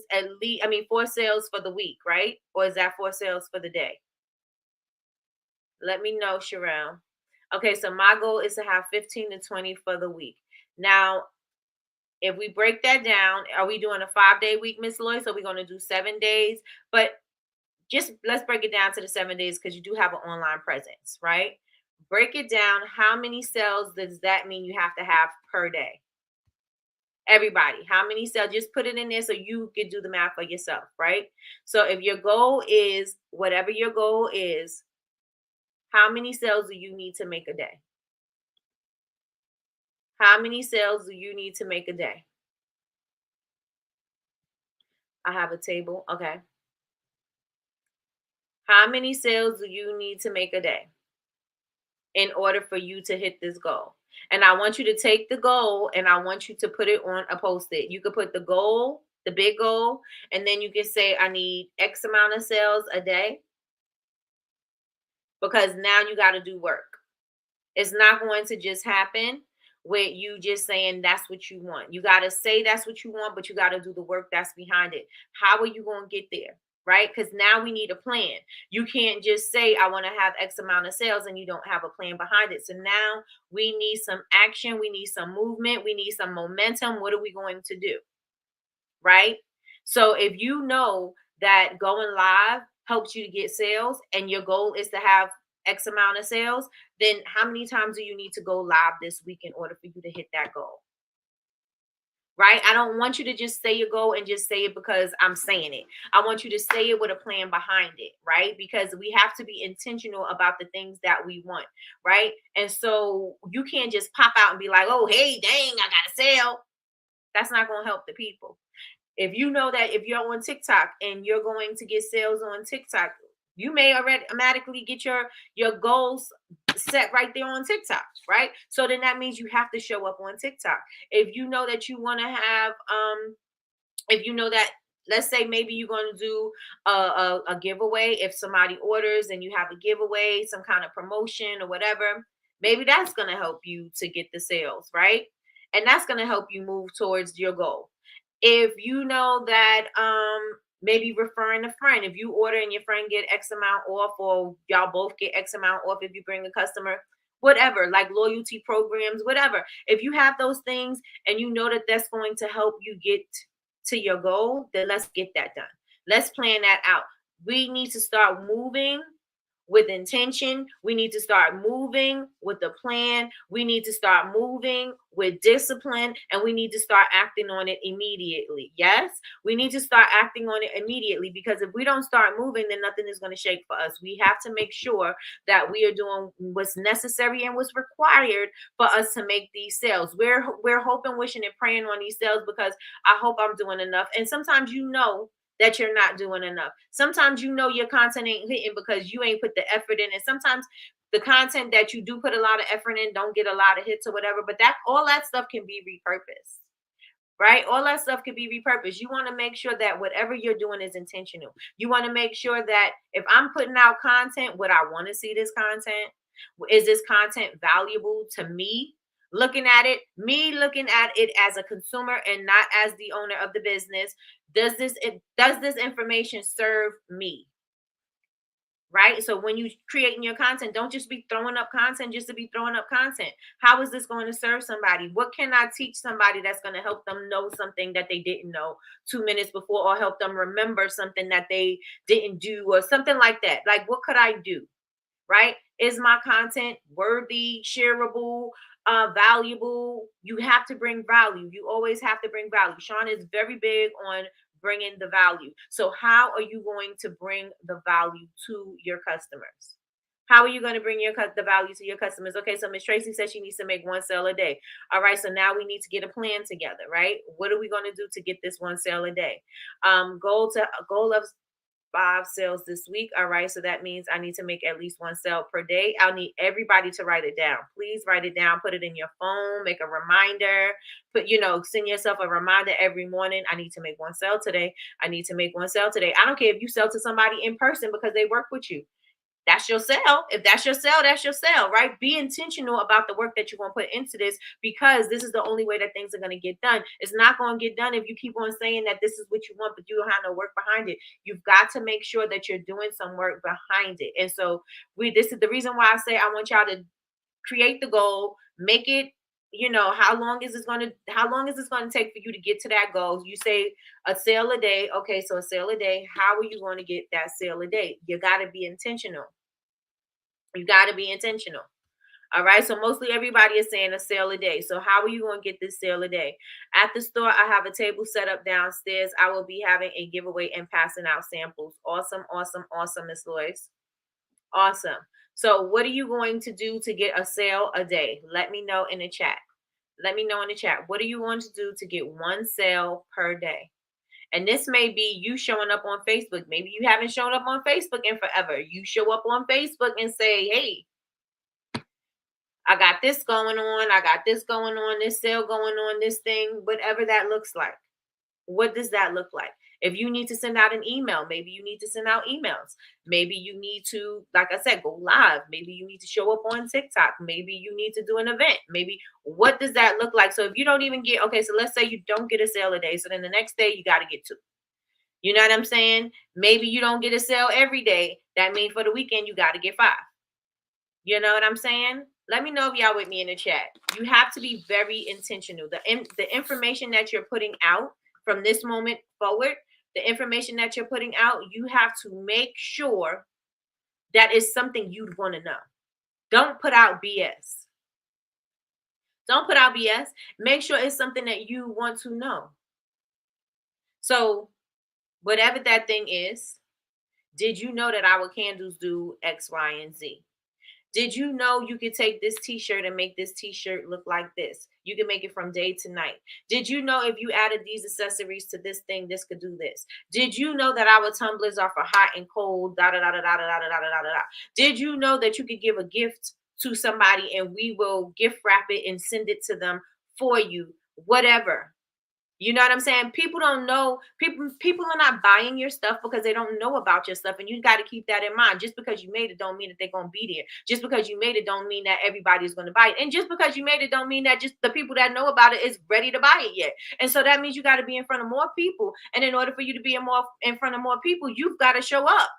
4 sales for the week, right? Or is that 4 sales for the day? Let me know, Sherelle. Okay, so my goal is to have 15 to 20 for the week. Now, if we break that down, are we doing a 5-day week, Miss Lois? So we're gonna do 7 days, but just let's break it down to the 7 days, because you do have an online presence, right? Break it down. How many sales does that mean you have to have per day? Everybody, how many sales? Just put it in there so you can do the math for yourself, right? So if your goal is, whatever your goal is, How many sales do you need to make a day? How many sales do you need to make a day? I have a table. Okay. How many sales do you need to make a day in order for you to hit this goal? And I want you to take the goal and I want you to put it on a post-it. You could put the goal, the big goal, and then you can say, I need X amount of sales a day, because now you got to do work. It's not going to just happen with you just saying that's what you want. You got to say that's what you want, but you got to do the work that's behind it. How are you going to get there? Right? Because now we need a plan. You can't just say, I want to have X amount of sales and you don't have a plan behind it. So now we need some action. We need some movement. We need some momentum. What are we going to do? Right? So if you know that going live helps you to get sales and your goal is to have X amount of sales, then how many times do you need to go live this week in order for you to hit that goal? Right? I don't want you to just say your goal and just say it because I'm saying it. I want you to say it with a plan behind it, right? Because we have to be intentional about the things that we want, right? And so you can't just pop out and be like, oh, hey, dang, I got to sell. That's not going to help the people. If you know that if you're on TikTok and you're going to get sales on TikTok, you may already automatically get your goals set right there on TikTok, right? So then that means you have to show up on TikTok. If you know that you want to have if you know that, let's say maybe you're going to do a giveaway. If somebody orders and you have a giveaway, some kind of promotion or whatever, maybe that's going to help you to get the sales, right? And that's going to help you move towards your goal. If you know that maybe referring a friend, if you order and your friend get X amount off, or y'all both get X amount off if you bring a customer, whatever, like loyalty programs, whatever. If you have those things and you know that that's going to help you get to your goal, then let's get that done. Let's plan that out. We need to start moving with intention. We need to start moving with a plan. We need to start moving with discipline, and we need to start acting on it immediately. Yes, we need to start acting on it immediately, because if we don't start moving, then nothing is going to shake for us. We have to make sure that we are doing what's necessary and what's required for us to make these sales. We're hoping, wishing, and praying on these sales because I hope I'm doing enough. And sometimes that you're not doing enough. Sometimes your content ain't hitting because you ain't put the effort in. And sometimes the content that you do put a lot of effort in don't get a lot of hits or whatever, but all that stuff can be repurposed. Right? All that stuff can be repurposed. You want to make sure that whatever you're doing is intentional. You want to make sure that if I'm putting out content, would I want to see this content? Is this content valuable to me? Looking at it as a consumer and not as the owner of the business. Does this information serve me? Right? So when you creating your content, don't just be throwing up content just to be throwing up content. How is this going to serve somebody? What can I teach somebody that's going to help them know something that they didn't know 2 minutes before, or help them remember something that they didn't do, or something like that? Like, what could I do? Right? Is my content worthy, shareable, valuable? You have to bring value. You always have to bring value. Sean is very big on bringing the value. So how are you going to bring the value to your customers? How are you going to bring the value to your customers? Okay, so Miss Tracy says she needs to make 1 sale a day. All right, so now we need to get a plan together, right? What are we going to do to get this 1 sale a day? Goal of 5 sales this week. All right, so that means I need to make at least 1 sale per day. I'll need everybody to write it down. Please write it down, put it in your phone, make a reminder, send yourself a reminder every morning. I need to make 1 sale today. I need to make 1 sale today. I don't care if you sell to somebody in person because they work with you. That's your sale. If that's your sale, that's your sale, right? Be intentional about the work that you're going to put into this, because this is the only way that things are going to get done. It's not going to get done if you keep on saying that this is what you want, but you don't have no work behind it. You've got to make sure that you're doing some work behind it. And so this is the reason why I say I want y'all to create the goal, make it, how long is this going to take for you to get to that goal? You say a sale a day. Okay, so a sale a day. How are you going to get that sale a day? You got to be intentional. You got to be intentional. All right. So mostly everybody is saying a sale a day. So how are you going to get this sale a day? At the store, I have a table set up downstairs. I will be having a giveaway and passing out samples. Awesome, awesome, awesome, Miss Lois. Awesome. So what are you going to do to get a sale a day? Let me know in the chat. Let me know in the chat. What are you going to do to get one sale per day? And this may be you showing up on Facebook. Maybe you haven't shown up on Facebook in forever. You show up on Facebook and say, hey, I got this going on. I got this going on, this sale going on, this thing, whatever that looks like. What does that look like? If you need to send out an email, maybe you need to send out emails. Maybe you need to, like I said, go live. Maybe you need to show up on TikTok. Maybe you need to do an event. Maybe what does that look like? So if you don't even get, okay, so let's say you don't get a sale a day. So then the next day you got to get two. You know what I'm saying? Maybe you don't get a sale every day. That means for the weekend, you got to get 5. You know what I'm saying? Let me know if y'all with me in the chat. You have to be very intentional. The information that you're putting out from this moment forward, the information that you're putting out, you have to make sure that is something you'd want to know. Don't put out BS. Don't put out BS. Make sure it's something that you want to know. So whatever that thing is, did you know that our candles do X, Y, and Z? Did you know you could take this t-shirt and make this t-shirt look like this? You can make it from day to night. Did you know if you added these accessories to this thing, this could do this? Did you know that our tumblers are for hot and cold? Da da da da da da da da da da da. Did you know that you could give a gift to somebody and we will gift wrap it and send it to them for you? Whatever. You know what I'm saying? People don't know. People are not buying your stuff because they don't know about your stuff. And you got to keep that in mind. Just because you made it don't mean that they're going to be there. Just because you made it don't mean that everybody's going to buy it. And just because you made it don't mean that just the people that know about it is ready to buy it yet. And so that means you got to be in front of more people. And in order for you to be in front of more people, you've got to show up.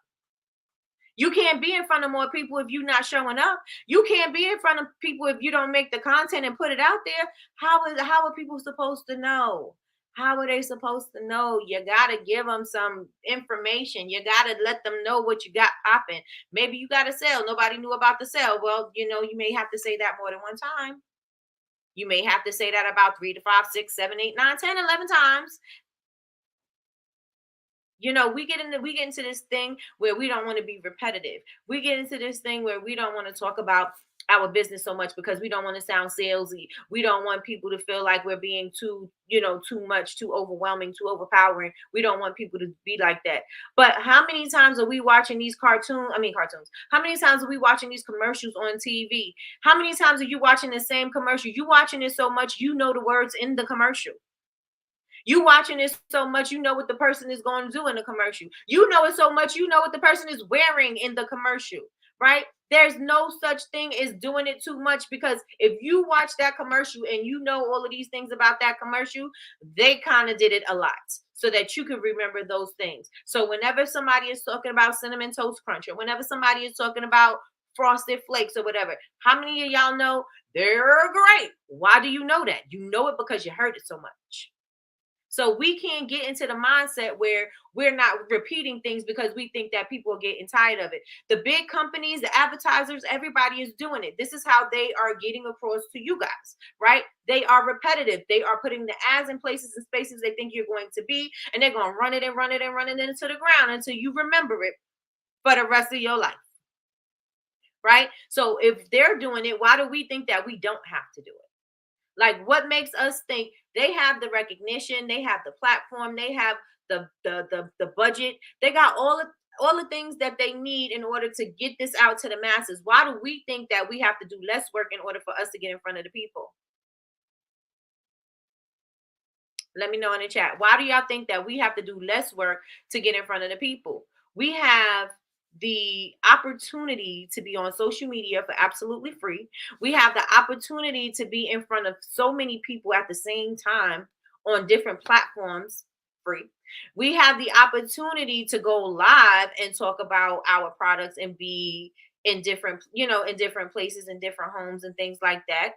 You can't be in front of more people if you're not showing up. You can't be in front of people if you don't make the content and put it out there. How are people supposed to know? How are they supposed to know? You got to give them some information. You got to let them know what you got popping. Maybe you got a sale. Nobody knew about the sale. Well, you may have to say that more than one time. You may have to say that about 3 to 5, 6, 7, 8, 9, 10, 11 times. We get into this thing where we don't want to be repetitive. We get into this thing where we don't want to talk about our business so much because we don't want to sound salesy. We don't want people to feel like we're being too much, too overwhelming, too overpowering. We don't want people to be like that. But how many times are we watching these cartoons? How many times are we watching these commercials on TV? How many times are you watching the same commercial? You watching it so much, you know the words in the commercial. You watching it so much, you know what the person is going to do in the commercial. You know it so much, you know what the person is wearing in the commercial, right? There's no such thing as doing it too much, because if you watch that commercial and you know all of these things about that commercial, they kind of did it a lot so that you can remember those things. So whenever somebody is talking about Cinnamon Toast Crunch, or whenever somebody is talking about Frosted Flakes or whatever, how many of y'all know they're great? Why do you know that? You know it because you heard it so much. So we can't get into the mindset where we're not repeating things because we think that people are getting tired of it. The big companies, the advertisers, everybody is doing it. This is how they are getting across to you guys, right? They are repetitive. They are putting the ads in places and spaces they think you're going to be, and they're going to run it and run it and run it into the ground until you remember it for the rest of your life, right? So if they're doing it, why do we think that we don't have to do it? Like, what makes us think they have the recognition, they have the platform, they have the budget, they got all the things that they need in order to get this out to the masses? Why do we think that we have to do less work in order for us to get in front of the people? Let me know in the chat. Why do y'all think that we have to do less work to get in front of the people? We have the opportunity to be on social media for absolutely free. We have the opportunity to be in front of so many people at the same time on different platforms free. We have the opportunity to go live and talk about our products and be in different places, in different homes and things like that.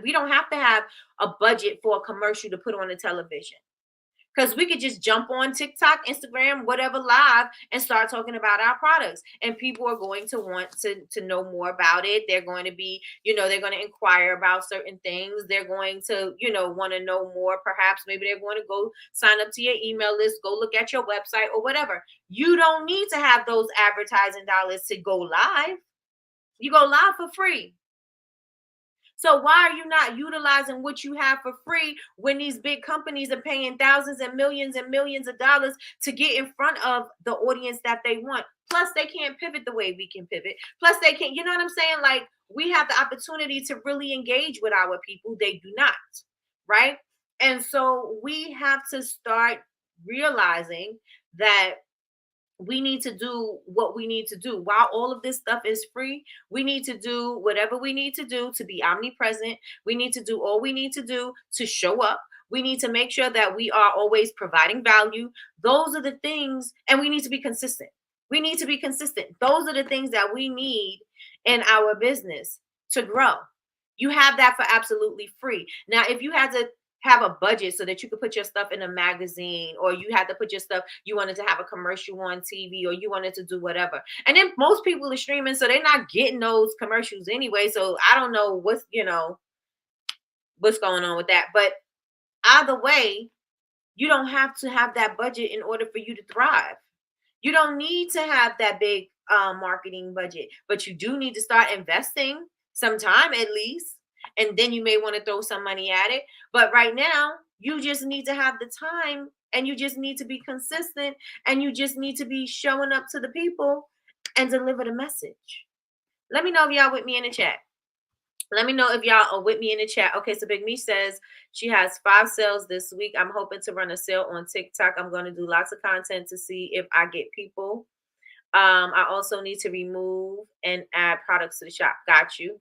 We don't have to have a budget for a commercial to put on the television. Because we could just jump on TikTok, Instagram, whatever, live and start talking about our products. And people are going to want to know more about it. They're going to be, they're going to inquire about certain things. They're going to, want to know more. Perhaps maybe they're going to go sign up to your email list, go look at your website or whatever. You don't need to have those advertising dollars to go live. You go live for free. So why are you not utilizing what you have for free when these big companies are paying thousands and millions of dollars to get in front of the audience that they want? Plus, they can't pivot the way we can pivot. Plus, they can't, you know what I'm saying? Like, we have the opportunity to really engage with our people. They do not, right? And so we have to start realizing that we need to do what we need to do. While all of this stuff is free, we need to do whatever we need to do to be omnipresent. We need to do all we need to do to show up. We need to make sure that we are always providing value. Those are the things, and we need to be consistent. We need to be consistent. Those are the things that we need in our business to grow. You have that for absolutely free. Now, if you had to have a budget so that you could put your stuff in a magazine, or you had to put your stuff, you wanted to have a commercial on TV, or you wanted to do whatever. And then most people are streaming, so they're not getting those commercials anyway. So I don't know what's going on with that. But either way, you don't have to have that budget in order for you to thrive. You don't need to have that big marketing budget, but you do need to start investing some time at least. And then you may want to throw some money at it. But right now, you just need to have the time, and you just need to be consistent, and you just need to be showing up to the people and deliver the message. Let me know if y'all with me in the chat. Let me know if y'all are with me in the chat. Okay, so Big Me says she has 5 sales this week. I'm hoping to run a sale on TikTok. I'm going to do lots of content to see if I get people. I also need to remove and add products to the shop. Got you.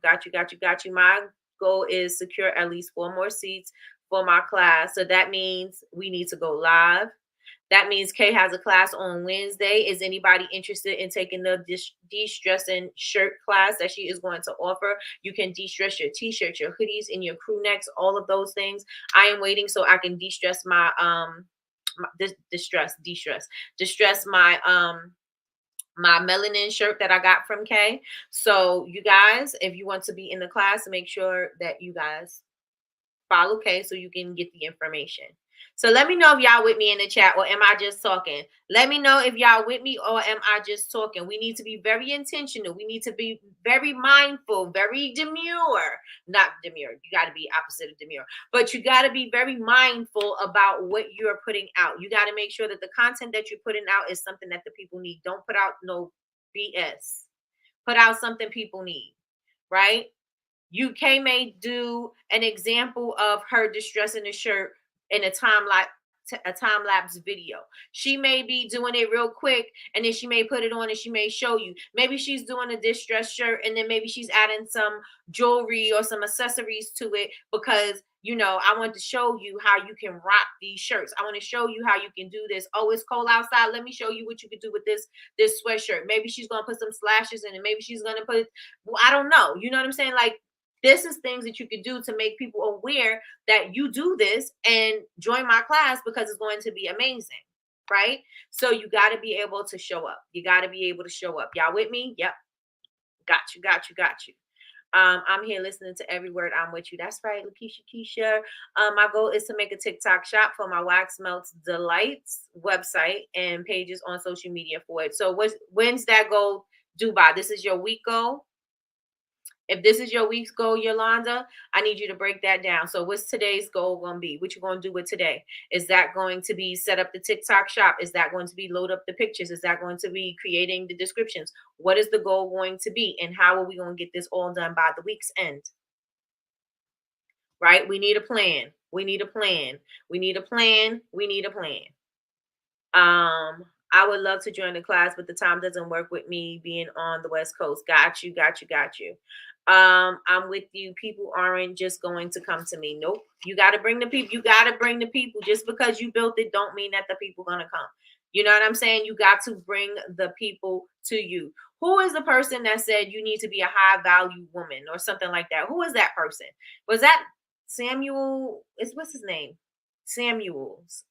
My goal is secure at least 4 more seats for my class. So that means we need to go live. That means Kay has a class on Wednesday. Is anybody interested in taking the de-stressing shirt class that she is going to offer? You can de-stress your t-shirts, your hoodies, and your crew necks, all of those things. I am waiting so I can de-stress my distress my melanin shirt that I got from Kay. So you guys, if you want to be in the class, make sure that you guys follow Kay so you can get the information. So let me know if y'all with me in the chat, or am I just talking? Let me know if y'all with me, or am I just talking? We need to be very intentional. We need to be very mindful, very demure. Not demure. You got to be opposite of demure. But you got to be very mindful about what you're putting out. You got to make sure that the content that you're putting out is something that the people need. Don't put out no BS. Put out something people need, right? UK may do an example of her distressing the shirt in a time lapse video. She may be doing it real quick, and then she may put it on and she may show you. Maybe she's doing a distressed shirt, and then maybe she's adding some jewelry or some accessories to it because I want to show you how you can rock these shirts. I want to show you how you can do this. Oh, it's cold outside. Let me show you what you can do with this sweatshirt. Maybe she's gonna put some slashes in it. Maybe she's gonna put, well, I don't know. You know what I'm saying? Like, this is things that you could do to make people aware that you do this, and join my class because it's going to be amazing, right? So you got to be able to show up. You got to be able to show up. Y'all with me? Yep. Got you. I'm here listening to every word. I'm with you. That's right, Lakeisha. My goal is to make a TikTok shop for my Wax Melts Delights website and pages on social media for it. So when's that goal due by? This is your week goal? If this is your week's goal, Yolanda, I need you to break that down. So what's today's goal going to be? What you going to do with today? Is that going to be set up the TikTok shop? Is that going to be load up the pictures? Is that going to be creating the descriptions? What is the goal going to be? And how are we going to get this all done by the week's end? Right? We need a plan. I would love to join the class, but the time doesn't work with me being on the West Coast. Got you. I'm with you. People aren't just going to come to me. Nope. You got to bring the people. Just because you built it don't mean that the people going to come. You know what I'm saying? You got to bring the people to you. Who is the person that said you need to be a high value woman or something like that? Who is that person? Was that Samuel? What's his name? Samuels.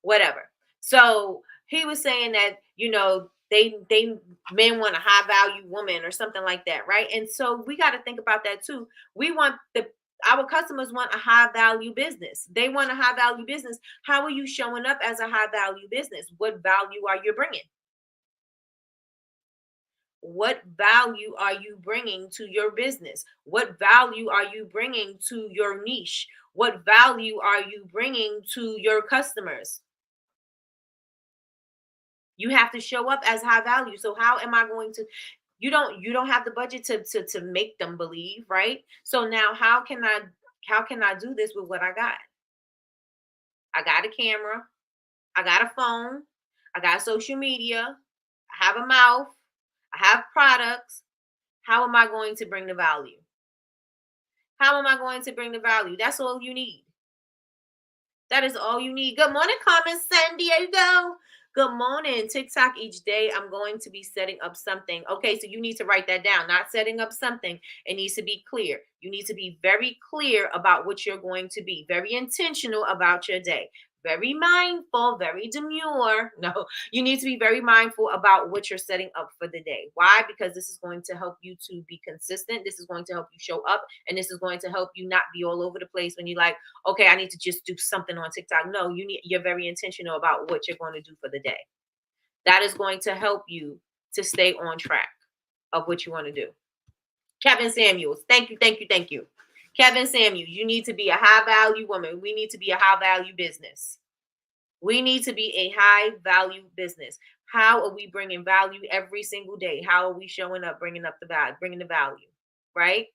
Whatever. So he was saying that, men want a high value woman or something like that, right? And so we got to think about that too. Our customers want a high value business. They want a high value business. How are you showing up as a high value business? What value are you bringing? What value are you bringing to your business? What value are you bringing to your niche? What value are you bringing to your customers? You have to show up as high value. So how am I going to, you don't have the budget to make them believe, right? So now how can I do this with what I got? I got a camera, I got a phone, I got social media, I have a mouth, I have products. How am I going to bring the value? How am I going to bring the value? That's all you need. That is all you need. Good morning, Carmen San Diego. Good morning. TikTok each day. I'm going to be setting up something. Okay, so you need to write that down. Not setting up something. It needs to be clear. You need to be very clear about what you're going to be. Very intentional about your day. Very mindful, very demure. No, you need to be very mindful about what you're setting up for the day. Why? Because this is going to help you to be consistent. This is going to help you show up. And this is going to help you not be all over the place when you're like, okay, I need to just do something on TikTok. No, you're very intentional about what you're going to do for the day. That is going to help you to stay on track of what you want to do. Kevin Samuels, thank you, thank you, thank you. Kevin Samuels, you need to be a high value woman. We need to be a high value business. We need to be a high value business. How are we bringing value every single day? How are we showing up, bringing up the value, bringing the value, right?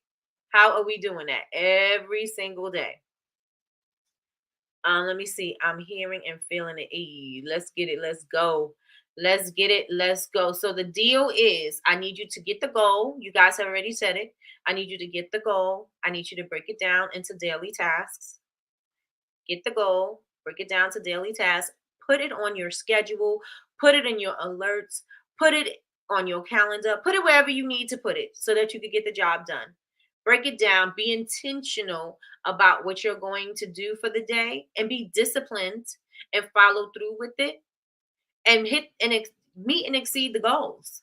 How are we doing that every single day? Let me see. I'm hearing and feeling it. Let's get it. Let's go. Let's get it. Let's go. So the deal is I need you to get the goal. You guys have already said it. I need you to get the goal. I need you to break it down into daily tasks. Get the goal, break it down to daily tasks, put it on your schedule, put it in your alerts, put it on your calendar, put it wherever you need to put it so that you can get the job done. Break it down, be intentional about what you're going to do for the day and be disciplined and follow through with it and meet and exceed the goals.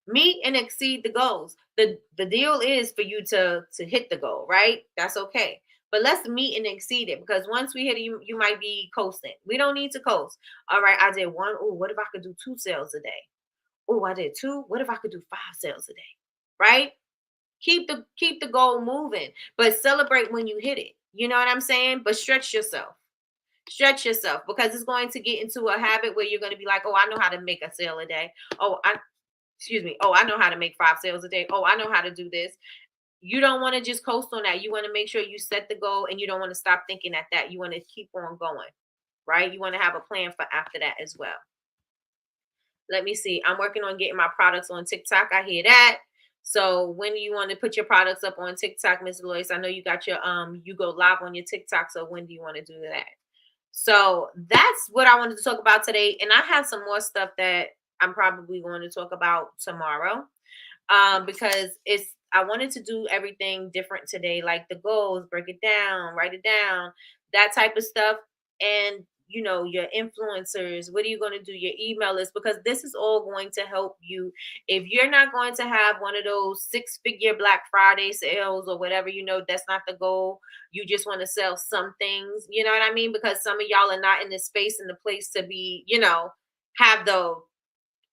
Meet and exceed the goals. The deal is for you to hit the goal, right? That's okay. But let's meet and exceed it because once we hit it, you might be coasting. We don't need to coast. All right, I did one. Oh, what if I could do 2 sales a day? Oh, I did 2. What if I could do 5 sales a day? Right? Keep the goal moving, but celebrate when you hit it. You know what I'm saying? But stretch yourself. Stretch yourself because it's going to get into a habit where you're going to be like, oh, I know how to make a sale a day. Oh, I know how to make 5 sales a day. Oh, I know how to do this. You don't want to just coast on that. You want to make sure you set the goal and you don't want to stop thinking at that. You want to keep on going, right? You want to have a plan for after that as well. Let me see. I'm working on getting my products on TikTok. I hear that. So when do you want to put your products up on TikTok, Ms. Lois? I know you got your you go live on your TikTok. So when do you want to do that? So that's what I wanted to talk about today. And I have some more stuff that I'm probably going to talk about tomorrow. Because I wanted to do everything different today, like the goals, break it down, write it down, that type of stuff. And your influencers, what are you going to do? Your email list, because this is all going to help you. If you're not going to have one of those 6-figure Black Friday sales or whatever, that's not the goal. You just want to sell some things, you know what I mean? Because some of y'all are not in the space and the place to be, have the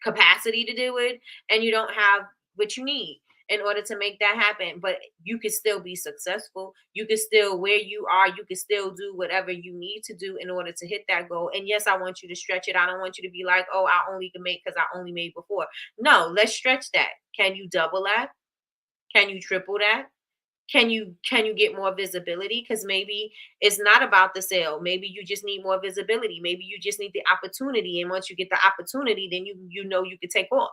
capacity to do it, and you don't have what you need in order to make that happen. But you can still be successful. You can still, where you are, you can still do whatever you need to do in order to hit that goal. And yes, I want you to stretch it. I don't want you to be like, oh, I only can make because I only made before. No, let's stretch that. Can you double that? Can you triple that? Can you get more visibility? Because maybe it's not about the sale. Maybe you just need more visibility. Maybe you just need the opportunity. And once you get the opportunity, then you can take off,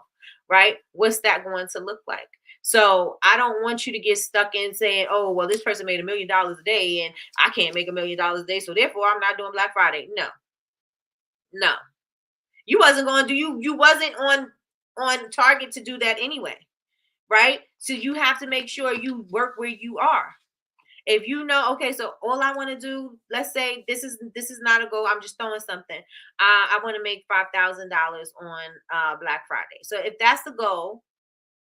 right? What's that going to look like? So I don't want you to get stuck in saying, oh, well, this person made $1 million a day and I can't make $1 million a day. So therefore I'm not doing Black Friday. No. You wasn't going to do, you wasn't on target to do that anyway. Right? So you have to make sure you work where you are. If you know, okay, so all I want to do, let's say this is not a goal. I'm just throwing something. I want to make $5,000 on Black Friday. So if that's the goal,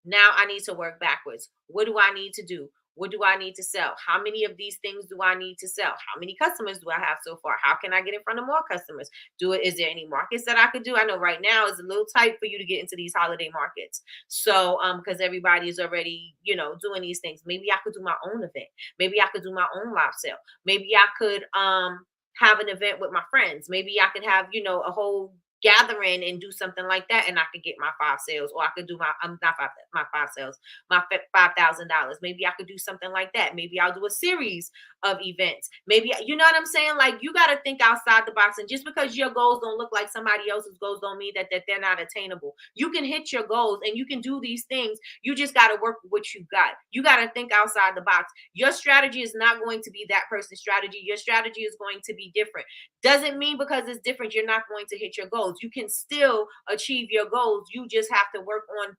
now I need to work backwards. What do I need to do? What do I need to sell? How many of these things do I need to sell? How many customers do I have so far? How can I get in front of more customers? Is there any markets that I could do? I know right now it's a little tight for you to get into these holiday markets. So, because everybody is already, doing these things. Maybe I could do my own event. Maybe I could do my own live sale. Maybe I could have an event with my friends. Maybe I could have, a whole gathering and do something like that, and I could get my 5 sales, or I could do my 5 sales, my $5,000. Maybe I could do something like that. Maybe I'll do a series of events. Maybe, you know what I'm saying? Like, you got to think outside the box. And just because your goals don't look like somebody else's goals don't mean that they're not attainable. You can hit your goals and you can do these things. You just got to work with what you got. You got to think outside the box. Your strategy is not going to be that person's strategy. Your strategy is going to be different. Doesn't mean because it's different, you're not going to hit your goals. You can still achieve your goals. You just have to work on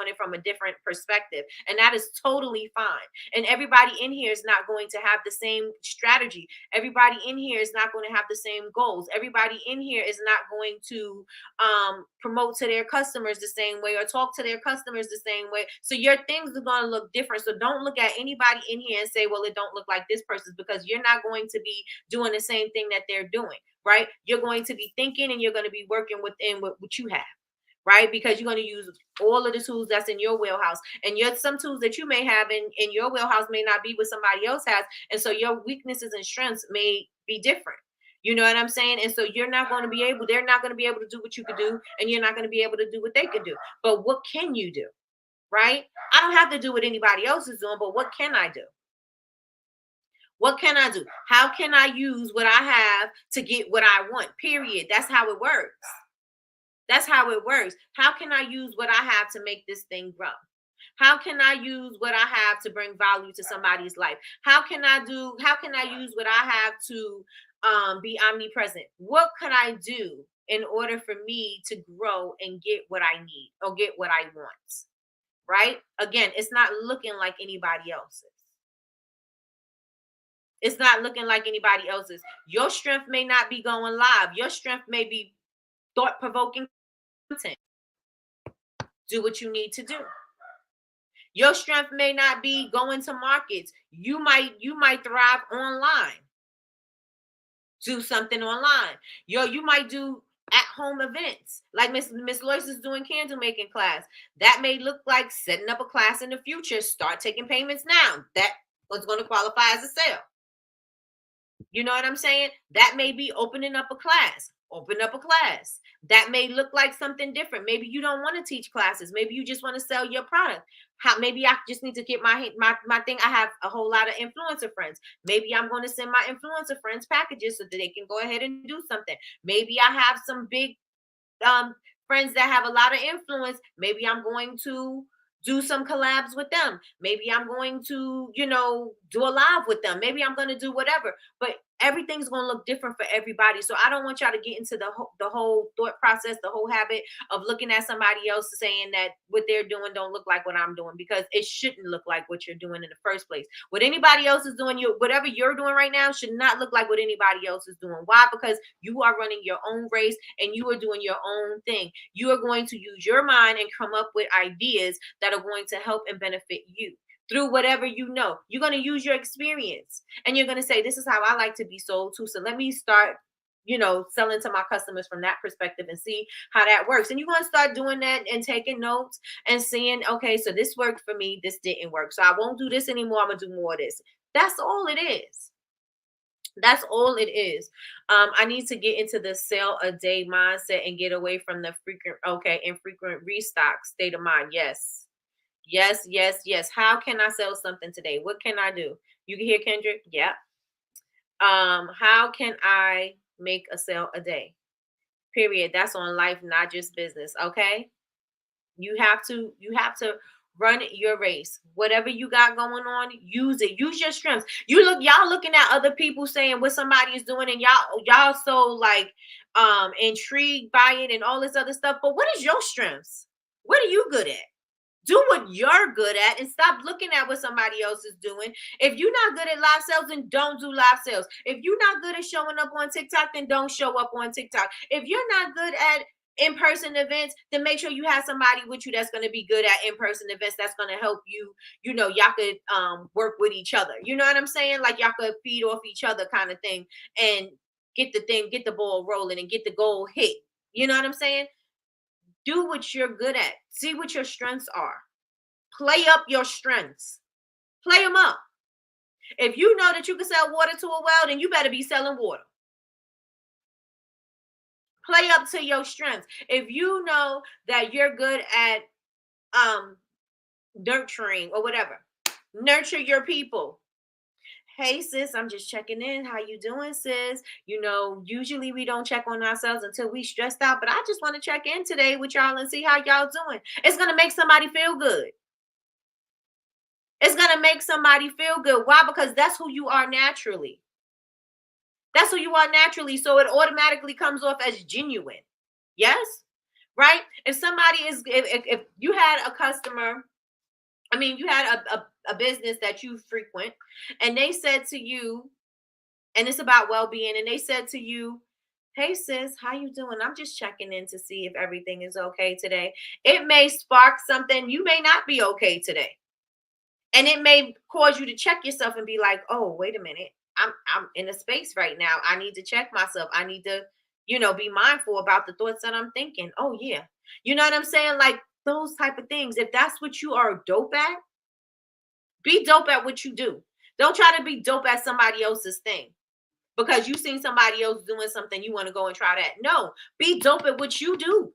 it from a different perspective. And that is totally fine. And everybody in here is not going to have the same strategy. Everybody in here is not going to have the same goals. Everybody in here is not going to promote to their customers the same way or talk to their customers the same way. So your things are going to look different. So don't look at anybody in here and say, well, it don't look like this person's, because you're not going to be doing the same thing that they're doing, right? You're going to be thinking and you're going to be working within what you have. Right? Because you're going to use all of the tools that's in your wheelhouse. And some tools that you may have in your wheelhouse may not be what somebody else has. And so your weaknesses and strengths may be different. You know what I'm saying? And so they're not going to be able to do what you could do, and you're not going to be able to do what they could do. But what can you do? Right? I don't have to do what anybody else is doing, but what can I do? What can I do? How can I use what I have to get what I want? Period. That's how it works. That's how it works. How can I use what I have to make this thing grow? How can I use what I have to bring value to somebody's life? How can I use what I have to be omnipresent? What can I do in order for me to grow and get what I need or get what I want? Right? Again, it's not looking like anybody else's. It's not looking like anybody else's. Your strength may not be going live. Your strength may be thought-provoking content. Do what you need to do. Your strength may not be going to markets. You might thrive online. Do something online. You might do at-home events, like Miss Lois is doing candle making class. That may look like setting up a class in the future. Start taking payments now. That was going to qualify as a sale. You know what I'm saying? That may be opening up a class. Open up a class. That may look like something different. Maybe you don't want to teach classes. Maybe you just want to sell your product. Maybe I just need to get my thing. I have a whole lot of influencer friends. Maybe I'm going to send my influencer friends packages so that they can go ahead and do something. Maybe I have some big friends that have a lot of influence. Maybe I'm going to do some collabs with them. Maybe I'm going to, do a live with them. Maybe I'm going to do whatever. But everything's going to look different for everybody. So I don't want y'all to get into the whole thought process, the whole habit of looking at somebody else saying that what they're doing don't look like what I'm doing, because it shouldn't look like what you're doing in the first place. What anybody else is doing, whatever you're doing right now should not look like what anybody else is doing. Why? Because you are running your own race and you are doing your own thing. You are going to use your mind and come up with ideas that are going to help and benefit you through whatever you know. You're going to use your experience and you're going to say, this is how I like to be sold to. So let me start, selling to my customers from that perspective and see how that works. And you're going to start doing that and taking notes and seeing, okay, so this worked for me. This didn't work. So I won't do this anymore. I'm going to do more of this. That's all it is. That's all it is. I need to get into the sell a day mindset and get away from the infrequent restock state of mind. Yes. How can I sell something today? What can I do? You can hear Kendrick? Yeah. How can I make a sale a day? Period. That's on life, not just business. Okay. You have to run your race. Whatever you got going on, use it. Use your strengths. Y'all looking at other people saying what somebody is doing, and y'all so like intrigued by it and all this other stuff. But what is your strengths? What are you good at? Do what you're good at and stop looking at what somebody else is doing. If you're not good at live sales, then don't do live sales. If you're not good at showing up on TikTok, then don't show up on TikTok. If you're not good at in-person events, then make sure you have somebody with you that's going to be good at in-person events, that's going to help you. Y'all could work with each other. You know what I'm saying? Like y'all could feed off each other kind of thing, and get the ball rolling and get the goal hit. You know what I'm saying? Do what you're good at. See what your strengths are. Play up your strengths. Play them up. If you know that you can sell water to a well, then you better be selling water. Play up to your strengths. If you know that you're good at nurturing or whatever, nurture your people. Hey sis, I'm just checking in. How you doing, sis? Usually we don't check on ourselves until we stressed out, but I just want to check in today with y'all and see how y'all doing. It's gonna make somebody feel good. It's gonna make somebody feel good. Why? Because that's who you are naturally. That's who you are naturally. So it automatically comes off as genuine. Yes? Right? If somebody is, if you had a customer, you had a business that you frequent, and they said to you, and it's about well-being, and they said to you, hey sis, how you doing? I'm just checking in to see if everything is okay today. It may spark something. You may not be okay today. And it may cause you to check yourself and be like, oh, wait a minute. I'm in a space right now. I need to check myself. I need to, be mindful about the thoughts that I'm thinking. Oh yeah. You know what I'm saying? Like those type of things. If that's what you are dope at, be dope at what you do. Don't try to be dope at somebody else's thing because you seen somebody else doing something, you want to go and try that. No, be dope at what you do.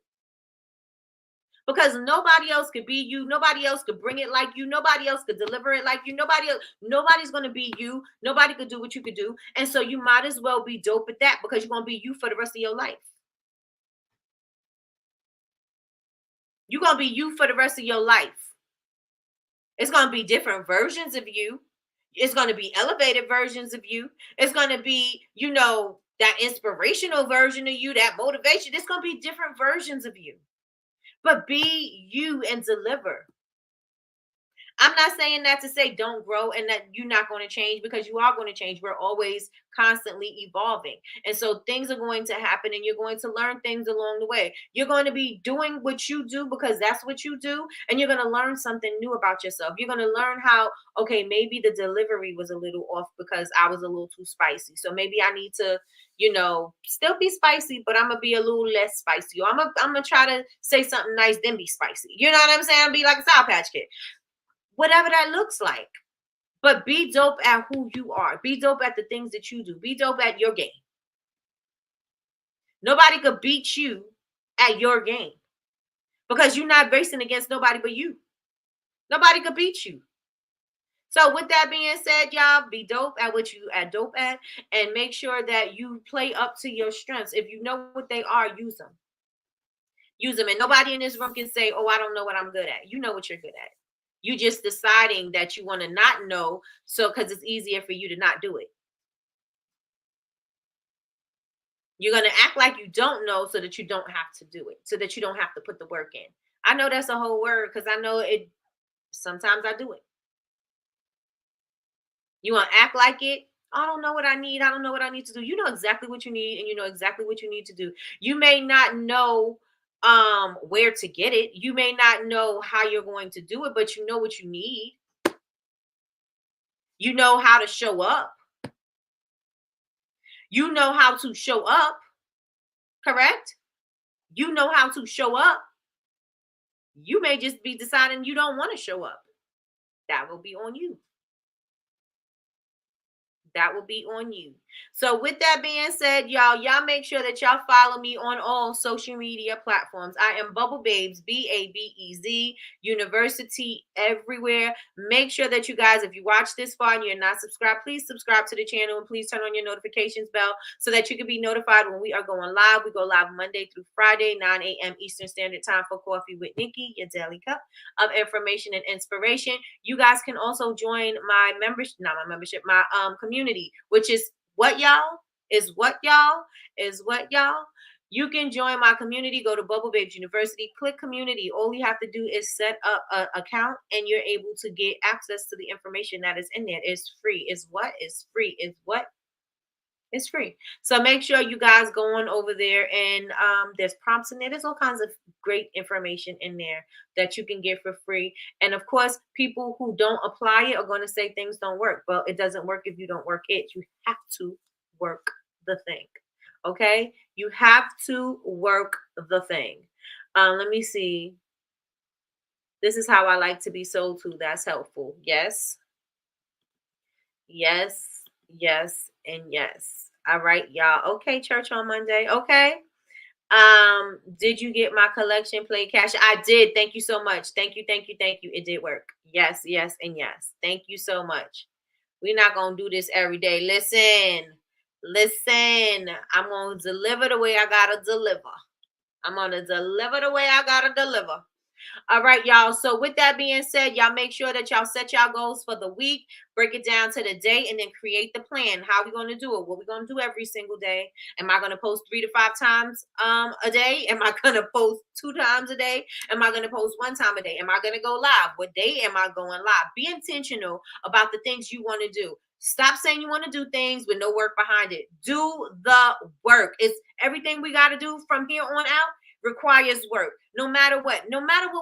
Because nobody else could be you. Nobody else could bring it like you. Nobody else could deliver it like you. Nobody's going to be you. Nobody could do what you could do. And so you might as well be dope at that because you're going to be you for the rest of your life. You're going to be you for the rest of your life. It's going to be different versions of you. It's going to be elevated versions of you. It's going to be, that inspirational version of you, that motivation. It's going to be different versions of you. But be you and deliver. I'm not saying that to say don't grow and that you're not going to change, because you are going to change. We're always constantly evolving. And so things are going to happen and you're going to learn things along the way. You're going to be doing what you do because that's what you do. And you're going to learn something new about yourself. You're going to learn how, okay, maybe the delivery was a little off because I was a little too spicy. So maybe I need to, still be spicy, but I'm going to be a little less spicy. Or I'm going to try to say something nice, then be spicy. You know what I'm saying? Be like a Sour Patch Kid. Whatever that looks like. But be dope at who you are. Be dope at the things that you do. Be dope at your game. Nobody could beat you at your game because you're not racing against nobody but you. Nobody could beat you. So with that being said, y'all, be dope at what you are dope at, and make sure that you play up to your strengths. If you know what they are, use them. Use them. And nobody in this room can say, oh, I don't know what I'm good at. You know what you're good at. You just deciding that you want to not know, so because it's easier for you to not do it. You're going to act like you don't know so that you don't have to do it, so that you don't have to put the work in. I know that's a whole word because I know it. Sometimes I do it. You want to act like it. I don't know what I need. I don't know what I need to do. You know exactly what you need, and you know exactly what you need to do. You may not know where to get it. You may not know how you're going to do it, but you know what you need. You know how to show up. You know how to show up. Correct? You know how to show up. You may just be deciding you don't want to show up. That will be on you. That will be on you. So with that being said, y'all make sure that y'all follow me on all social media platforms. I am Bubble Babes, Babez, University everywhere. Make sure that you guys, if you watch this far and you're not subscribed, please subscribe to the channel and please turn on your notifications bell so that you can be notified when we are going live. We go live Monday through Friday, 9 a.m. Eastern Standard Time for Coffee with Nikki, your daily cup of information and inspiration. You guys can also join my membership, not my membership, my community, which is what y'all. You can join my community. Go to Bubble Babes University, click community. All you have to do is set up an account and you're able to get access to the information that is in there. It's free. It's free. It's free. So make sure you guys go on over there, and there's prompts in there. There's all kinds of great information in there that you can get for free. And of course, people who don't apply it are going to say things don't work. Well, it doesn't work if you don't work it. You have to work the thing. Okay? You have to work the thing. Let me see. This is how I like to be sold to. That's helpful. Yes. Yes, yes, and yes. All right, y'all. Okay, church on Monday. Okay. Did you get my collection plate cash? I did. Thank you so much. Thank you, thank you, thank you. It did work. Yes, yes, and yes. Thank you so much. We're not gonna do this every day. Listen. I'm gonna deliver the way I gotta deliver. I'm gonna deliver the way I gotta deliver. All right, y'all. So with that being said, y'all make sure that y'all set y'all goals for the week, break it down to the day, and then create the plan. How are we going to do it? What we going to do every single day? Am I going to post 3 to 5 times a day? Am I going to post 2 times a day? Am I going to post 1 time a day? Am I going to go live? What day am I going live? Be intentional about the things you want to do. Stop saying you want to do things with no work behind it. Do the work. It's everything we got to do from here on out requires work. No matter what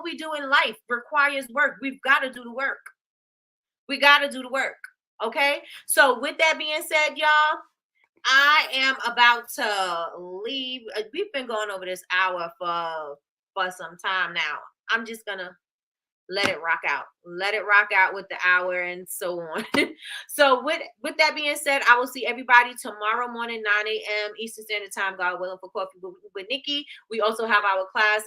we do in life requires work. We've got to do the work. We got to do the work. Okay. So with that being said, y'all, I am about to leave. We've been going over this hour for some time now. I'm just gonna let it rock out with the hour and so on. So with that being said, I will see everybody tomorrow morning 9 a.m. Eastern Standard Time, God willing, for Coffee with Nikki. We also have our class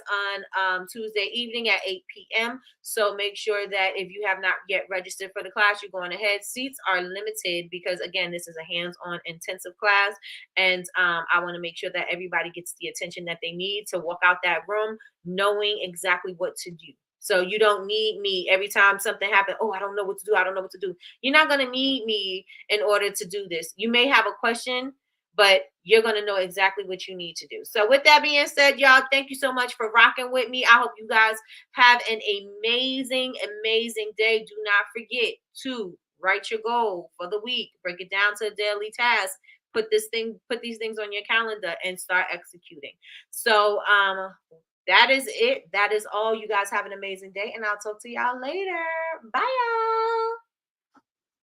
on Tuesday evening at 8 p.m. So make sure that if you have not yet registered for the class, you're going ahead. Seats are limited because again, this is a hands-on intensive class, and I want to make sure that everybody gets the attention that they need to walk out that room knowing exactly what to do. So you don't need me every time something happens. Oh, I don't know what to do. I don't know what to do. You're not going to need me in order to do this. You may have a question, but you're going to know exactly what you need to do. So with that being said, y'all, thank you so much for rocking with me. I hope you guys have an amazing, amazing day. Do not forget to write your goal for the week. Break it down to a daily task. Put these things on your calendar and start executing. So, that is it. That is all. You guys have an amazing day, and I'll talk to y'all later. Bye, y'all.